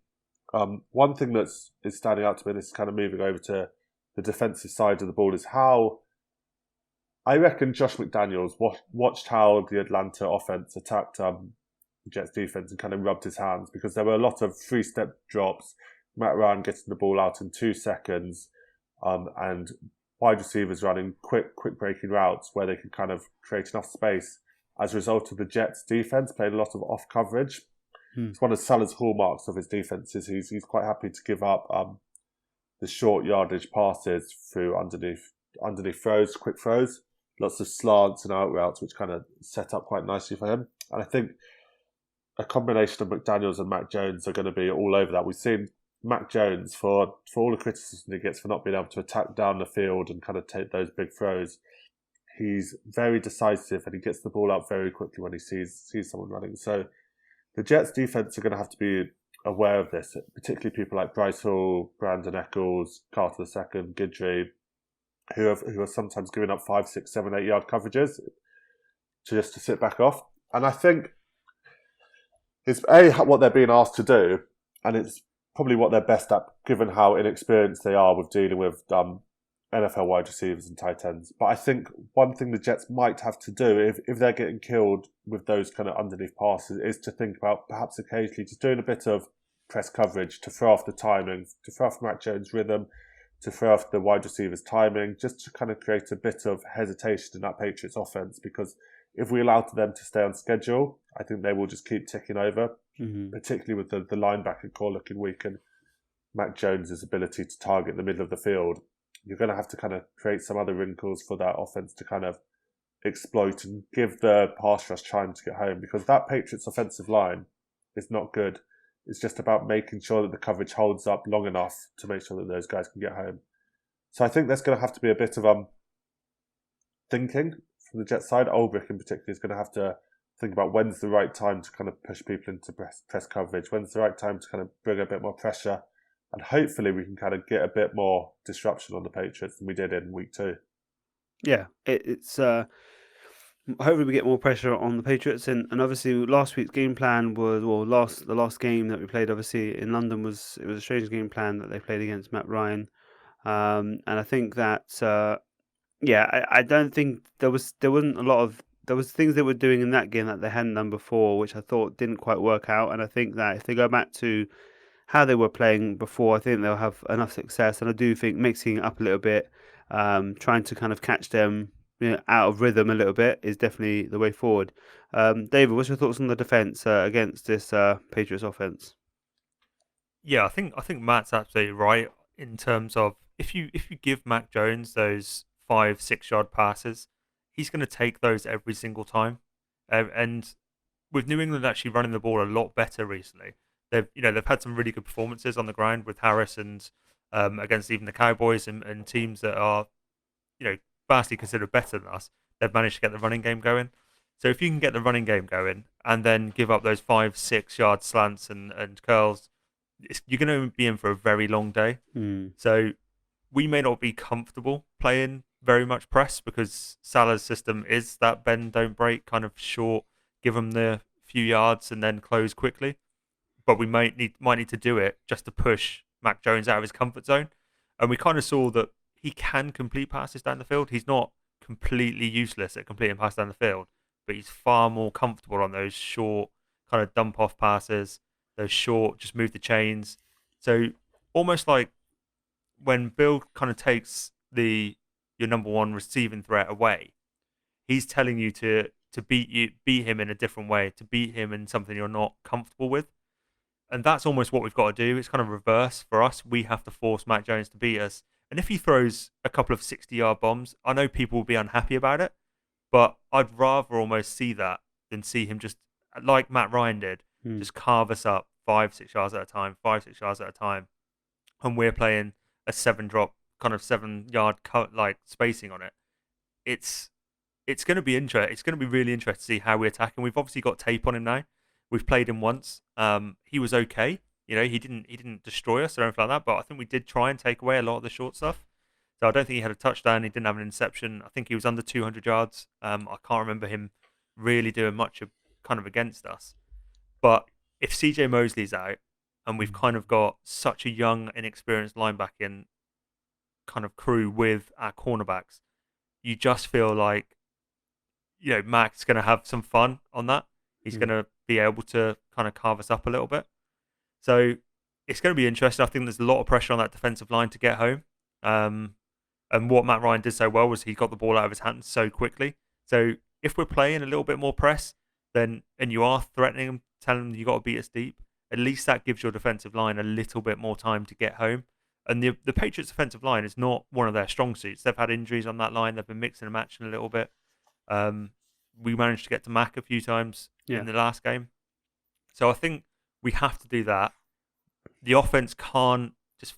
one thing is standing out to me, and this is kind of moving over to the defensive side of the ball, is how I reckon Josh McDaniels watched how the Atlanta offense attacked the Jets defense and kind of rubbed his hands, because there were a lot of 3-step drops, Matt Ryan getting the ball out in 2 seconds, and wide receivers running quick breaking routes where they could kind of create enough space. As a result of the Jets defense playing a lot of off coverage. It's one of Salah's hallmarks of his defenses. He's quite happy to give up the short yardage passes through underneath throws, quick throws, lots of slants and out routes, which kind of set up quite nicely for him. And I think a combination of McDaniels and Mac Jones are going to be all over that. We've seen Mac Jones, for all the criticism he gets for not being able to attack down the field and kind of take those big throws, he's very decisive and he gets the ball out very quickly when he sees someone running. So the Jets defense are going to have to be aware of this, particularly people like Bryce Hall, Brandon Eccles, Carter II, Guidry, who are sometimes giving up 5, 6, 7, 8 yard coverages to sit back off. And I think it's what they're being asked to do, and it's probably what they're best at, given how inexperienced they are with dealing with NFL wide receivers and tight ends. But I think one thing the Jets might have to do, if they're getting killed with those kind of underneath passes, is to think about perhaps occasionally just doing a bit of press coverage to throw off the timing, to throw off Mac Jones' rhythm, to throw off the wide receivers' timing, just to kind of create a bit of hesitation in that Patriots offense. Because if we allow them to stay on schedule, I think they will just keep ticking over, particularly with the linebacker core looking weak and Mac Jones' ability to target the middle of the field. You're going to have to kind of create some other wrinkles for that offense to kind of exploit and give the pass rush time to get home, because that Patriots offensive line is not good. It's just about making sure that the coverage holds up long enough to make sure that those guys can get home. So I think there's going to have to be a bit of thinking from the Jets side. Ulbrich in particular is going to have to think about when's the right time to kind of push people into press coverage, when's the right time to kind of bring a bit more pressure, and hopefully we can kind of get a bit more disruption on the Patriots than we did in week 2. Yeah, it's hopefully we get more pressure on the Patriots, and obviously last week's game plan was, the last game that we played obviously in London was a strange game plan that they played against Matt Ryan, and I think that I don't think there was things they were doing in that game that they hadn't done before, which I thought didn't quite work out, and I think that if they go back to how they were playing before, I think they'll have enough success, and I do think mixing it up a little bit, trying to kind of catch them out of rhythm a little bit is definitely the way forward. David, what's your thoughts on the defense against this Patriots offense? Yeah, I think Matt's absolutely right in terms of if you give Mac Jones those 5, 6 yard passes, he's going to take those every single time. And with New England actually running the ball a lot better recently, they've had some really good performances on the ground with Harris and against even the Cowboys and teams that are vastly considered better than us. They've managed to get the running game going. So if you can get the running game going and then give up those 5, 6 yard slants and curls, you're going to be in for a very long day. So we may not be comfortable playing very much press because Salah's system is that bend, don't break, kind of short, give them the few yards and then close quickly. But we might need to do it just to push Mac Jones out of his comfort zone. And we kind of saw that he can complete passes down the field. He's not completely useless at completing passes down the field, but he's far more comfortable on those short kind of dump off passes, those short, just move the chains. So almost like when Bill kind of takes your number one receiving threat away, he's telling you to beat him in a different way, to beat him in something you're not comfortable with. And that's almost what we've got to do. It's kind of reverse for us. We have to force Mac Jones to beat us. And if he throws a couple of 60-yard bombs, I know people will be unhappy about it, but I'd rather almost see that than see him just, like Matt Ryan did, just carve us up 5, 6 yards at a time, 5, 6 yards at a time. And we're playing a 7-drop, kind of 7-yard cut, like spacing on it. It's going to be interesting. It's going to be really interesting to see how we attack. And we've obviously got tape on him now. We've played him once. He was okay. He didn't destroy us or anything like that, but I think we did try and take away a lot of the short stuff. So I don't think he had a touchdown. He didn't have an interception. I think he was under 200 yards. I can't remember him really doing much kind of against us. But if CJ Mosley's out and we've kind of got such a young, inexperienced linebacking kind of crew with our cornerbacks, you just feel like, Mac's going to have some fun on that. He's going to be able to kind of carve us up a little bit. So it's going to be interesting. I think there's a lot of pressure on that defensive line to get home. And what Matt Ryan did so well was he got the ball out of his hands so quickly. So if we're playing a little bit more press, and you are threatening them, telling them you got to beat us deep, at least that gives your defensive line a little bit more time to get home. And the Patriots' defensive line is not one of their strong suits. They've had injuries on that line. They've been mixing and matching a little bit. We managed to get to Mac a few times in the last game. So I think we have to do that. The offense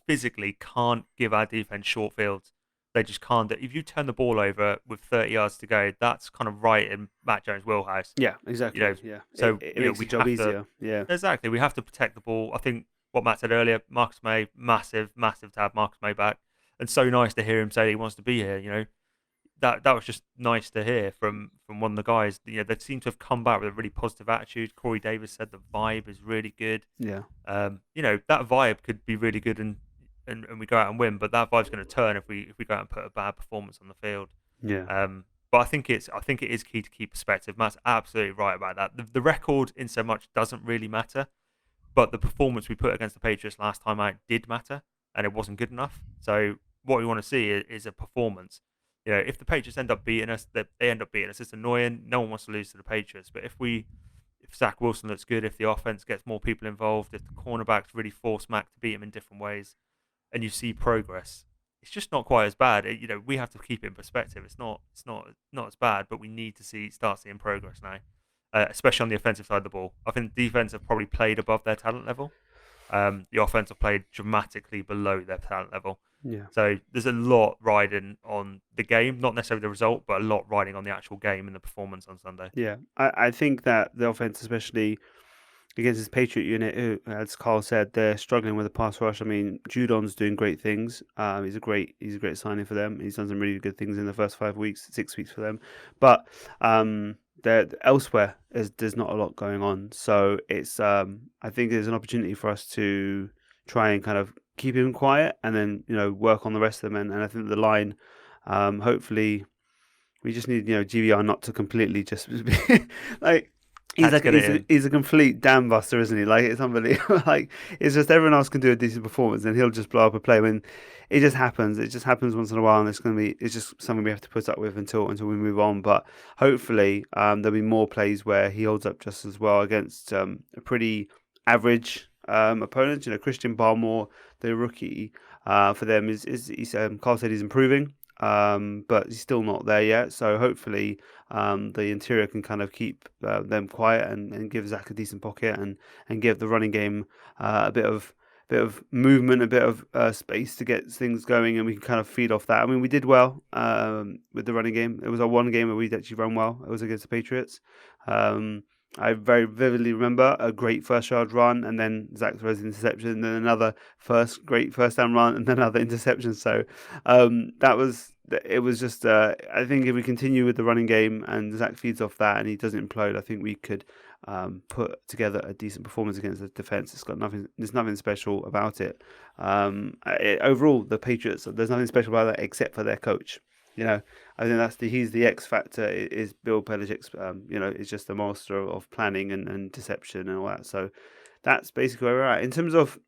physically can't give our defense short fields. They just can't. If you turn the ball over with 30 yards to go, that's kind of right in Matt Jones' wheelhouse. Yeah, exactly. You know, Yeah, so it you know makes we his job have easier. to Yeah, exactly. We have to protect the ball. I think what Matt said earlier, Marcus May, massive to have Marcus May back, and so nice to hear him say he wants to be here. You know, that was just nice to hear from one of the guys. You know, they seem to have come back with a really positive attitude. Corey Davis said the vibe is really good. yeah, You know, that vibe could be really good and we go out and win, but that vibe's going to turn if we go out and put a bad performance on the field. yeah, But I think it is key to keep perspective. Matt's absolutely right about that. The record in so much doesn't really matter, but the performance we put against the Patriots last time out did matter, and it wasn't good enough. So what we want to see is a performance. You know, if the Patriots end up beating us, they end up beating us. It's annoying. No one wants to lose to the Patriots, but if Zach Wilson looks good, if the offense gets more people involved, if the cornerbacks really force Mac to beat him in different ways, and you see progress, it's just not quite as bad. You know, we have to keep it in perspective. It's not as bad, but we need to start seeing progress now, especially on the offensive side of the ball. I think the defense have probably played above their talent level. The offense have played dramatically below their talent level. yeah. So there's a lot riding on the game, not necessarily the result, but a lot riding on the actual game and the performance on Sunday. Yeah, I think that the offense, especially against this Patriot unit, who, as Karl said, they're struggling with the pass rush. I mean, Judon's doing great things. He's a great signing for them. He's done some really good things in the first 6 weeks for them. But elsewhere, there's not a lot going on. So it's I think there's an opportunity for us to try and kind of keep him quiet and then work on the rest of them. And I think the line, hopefully. We just need, GVR not to completely just be like he's a complete dam buster, isn't he? Like, it's unbelievable. Like, it's just everyone else can do a decent performance and he'll just blow up a play. When it just happens once in a while, and it's just something we have to put up with until we move on. But hopefully, there'll be more plays where he holds up just as well against a pretty average opponent. Christian Barmore, the rookie, for them he's Karl said he's improving. But he's still not there yet. So hopefully, the interior can kind of keep them quiet and give Zach a decent pocket and give the running game a bit of movement, a bit of space to get things going, and we can kind of feed off that. I mean, we did well with the running game. It was our one game where we'd actually run well. It was against the Patriots. I very vividly remember a great first yard run, and then Zach throws an interception, and then another great first down run, and then another interception. So it was just I think if we continue with the running game and Zach feeds off that and he doesn't implode, I think we could put together a decent performance against the defense. There's nothing special about it. Overall, the Patriots, there's nothing special about that except for their coach. I think he's the X factor. Is Bill Belichick's, is just the master of planning and deception and all that. So that's basically where we're at in terms of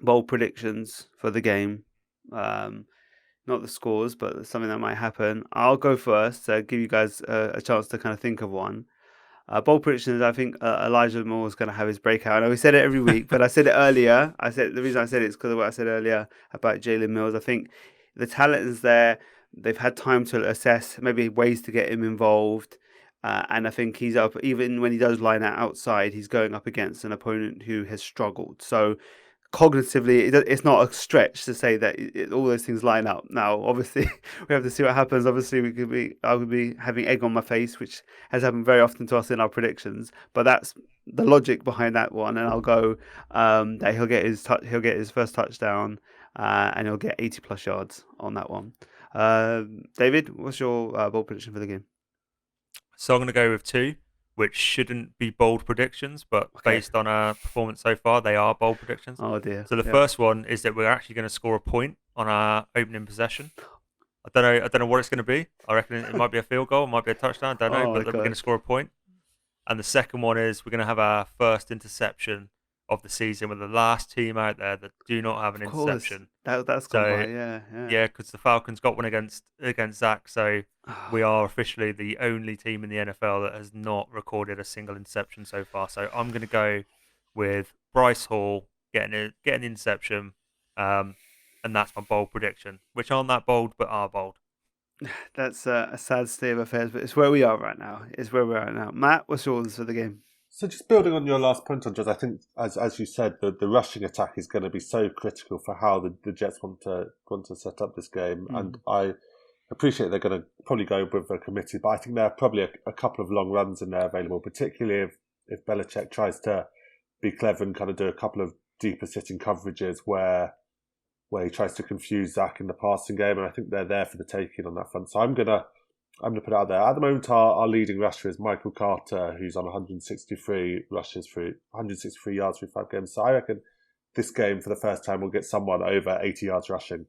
bold predictions for the game. Not the scores, but something that might happen. I'll go first to give you guys a chance to kind of think of one. Bold predictions, I think Elijah Moore is going to have his breakout. I know we said it every week, but I said it earlier. The reason I said it is because of what I said earlier about Jalen Mills. I think the talent is there. They've had time to assess maybe ways to get him involved. And I think he's up, even when he does line out outside, he's going up against an opponent who has struggled. So cognitively, it's not a stretch to say that all those things line up. Now, obviously, we have to see what happens. Obviously, I could be having egg on my face, which has happened very often to us in our predictions. But that's the logic behind that one. And I'll go that he'll get his first touchdown, and he'll get 80 plus yards on that one. David, what's your bold prediction for the game? So I'm going to go with two, which shouldn't be bold predictions, but based on our performance so far, they are bold predictions. Oh dear. So the first one is that we're actually going to score a point on our opening possession. I don't know what it's going to be. I reckon it might be a field goal, it might be a touchdown, I don't know, but we're going to score a point. And the second one is we're going to have our first interception of the season. We're the last team out there that do not have an interception. That's so, yeah, because the Falcons got one against Zach, so we are officially the only team in the NFL that has not recorded a single interception so far. So I'm going to go with Bryce Hall getting an interception, and that's my bold prediction, which aren't that bold, but are bold. That's a sad state of affairs, but it's where we are right now. Matt, what's yours for the game? So just building on your last point, Andres, I think as you said, the rushing attack is going to be so critical for how the Jets want to set up this game, and I appreciate they're going to probably go with a committee, but I think there are probably a couple of long runs in there available, particularly if Belichick tries to be clever and kind of do a couple of deeper sitting coverages where he tries to confuse Zach in the passing game, and I think they're there for the taking on that front. So I'm gonna put it out there. At the moment, our leading rusher is Michael Carter, who's on 163 yards through 5 games. So I reckon this game, for the first time, will get someone over 80 yards rushing.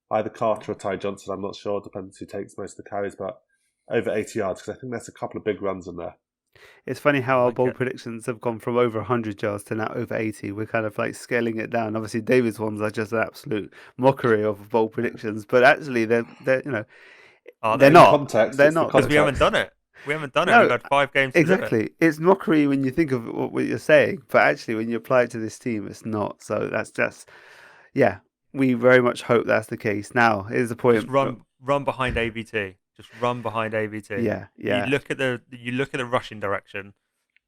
Either Carter or Ty Johnson, I'm not sure, depends who takes most of the carries, but over 80 yards, because I think there's a couple of big runs in there. It's funny how our bold predictions have gone from over 100 yards to now over 80. We're kind of like scaling it down. Obviously, David's ones are just an absolute mockery of bold predictions, but actually, they're not. They're not because we haven't done it. We haven't done it. No, We've had 5 games to exactly. do it. It's mockery when you think of what you're saying, but actually, when you apply it to this team, it's not. So that's just, yeah. We very much hope that's the case. Now, here's the point. Just run behind AVT. Just run behind AVT. Yeah. You look at the rushing direction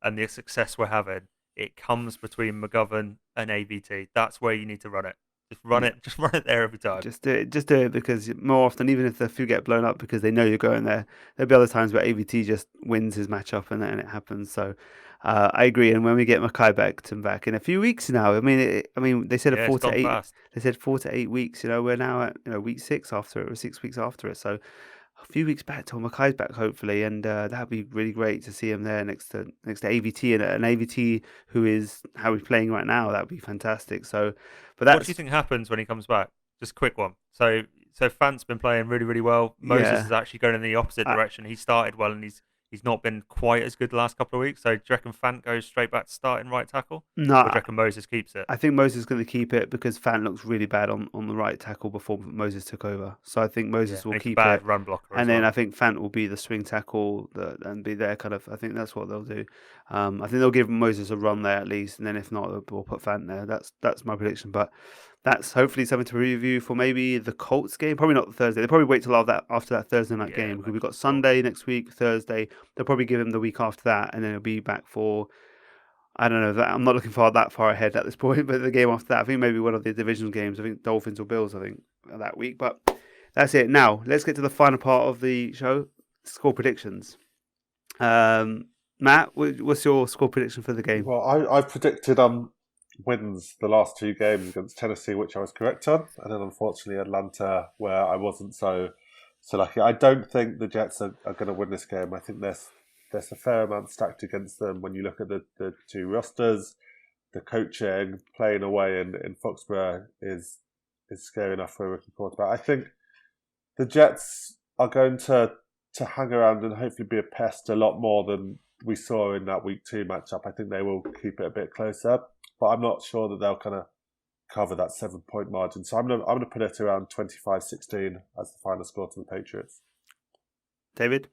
and the success we're having. It comes between McGovern and AVT. That's where you need to run it. Just run it. Just run it there every time. Just do it. Just do it, because more often, even if the few get blown up because they know you're going there, there'll be other times where AVT just wins his matchup and it happens. So I agree. And when we get Mackay back in a few weeks now, I mean, they said 4 to 8. Fast. They said 4 to 8 weeks. We're now at week 6 after it, or 6 weeks after it. So a few weeks back till Mackay's back, hopefully, and that'd be really great to see him there next to AVT, and an AVT who is how he's playing right now. That'd be fantastic. So, but what do you think happens when he comes back? Just a quick one. So Fant's been playing really, really well. Moses is actually going in the opposite direction. He started well, and he's not been quite as good the last couple of weeks. So do you reckon Fant goes straight back to starting right tackle? No. Or do you reckon Moses keeps it? I think Moses is going to keep it because Fant looks really bad on the right tackle before Moses took over. So I think Moses will keep bad it. Run blocker. And then I think Fant will be the swing tackle and be there kind of. I think that's what they'll do. I think they'll give Moses a run there at least, and then if not, we'll put Fant there. That's my prediction. But that's hopefully something to review for maybe the Colts game. Probably not the Thursday. They'll probably wait till after that Thursday night game, because we've got Sunday next week, Thursday. They'll probably give him the week after that, and then he'll be back for, I don't know. I'm not looking that far ahead at this point, but the game after that, I think maybe one of the divisional games. I think Dolphins or Bills, that week. But that's it. Now, let's get to the final part of the show, score predictions. Matt, what's your score prediction for the game? Well, I've predicted wins the last 2 games against Tennessee, which I was correct on, and then unfortunately Atlanta, where I wasn't so lucky. I don't think the Jets are going to win this game. I think there's a fair amount stacked against them when you look at the 2 rosters. The coaching, playing away in Foxborough is scary enough for a rookie quarterback. I think the Jets are going to hang around and hopefully be a pest a lot more than we saw in that week 2 matchup. I think they will keep it a bit closer, but I'm not sure that they'll kind of cover that 7-point margin. So I'm gonna put it around 25-16 as the final score to the Patriots. David?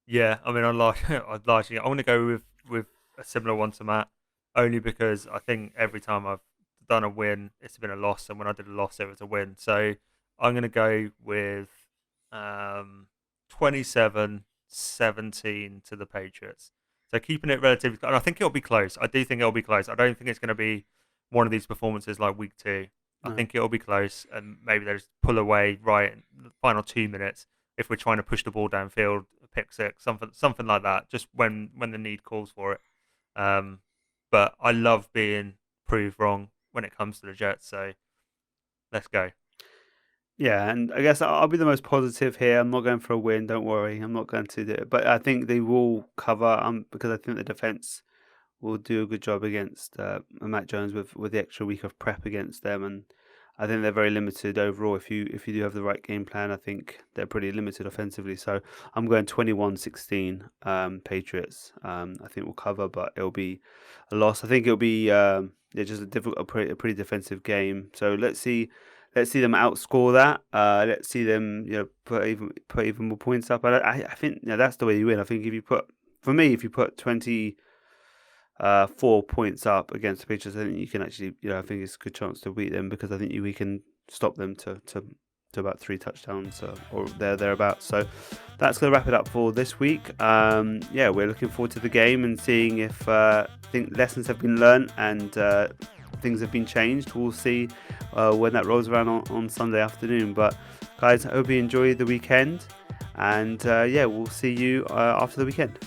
Yeah, I mean, I'm going to go with a similar one to Matt, only because I think every time I've done a win, it's been a loss, and when I did a loss, it was a win. So I'm going to go with 27-17 to the Patriots. So keeping it relatively, and I think it'll be close. I do think it'll be close. I don't think it's going to be one of these performances like week 2. I think it'll be close, and maybe they just pull away right in the final 2 minutes if we're trying to push the ball downfield, pick 6, something like that, just when the need calls for it. But I love being proved wrong when it comes to the Jets, so let's go. Yeah, and I guess I'll be the most positive here. I'm not going for a win, don't worry. I'm not going to do it. But I think they will cover, because I think the defense will do a good job against Matt Jones with the extra week of prep against them, and I think they're very limited overall. If you do have the right game plan, I think they're pretty limited offensively. So I'm going 21-16 Patriots. I think we'll cover, but it'll be a loss. I think it'll be just a pretty defensive game. So let's see them outscore that. Let's see them put even more points up. I think that's the way you win. I think if you put 4 points up against the Patriots, I think you can actually, I think it's a good chance to beat them, because I think we can stop them to to about 3 touchdowns or thereabouts. So that's going to wrap it up for this week. We're looking forward to the game and seeing if lessons have been learned and things have been changed. We'll see when that rolls around on Sunday afternoon. But guys, I hope you enjoy the weekend, and we'll see you after the weekend.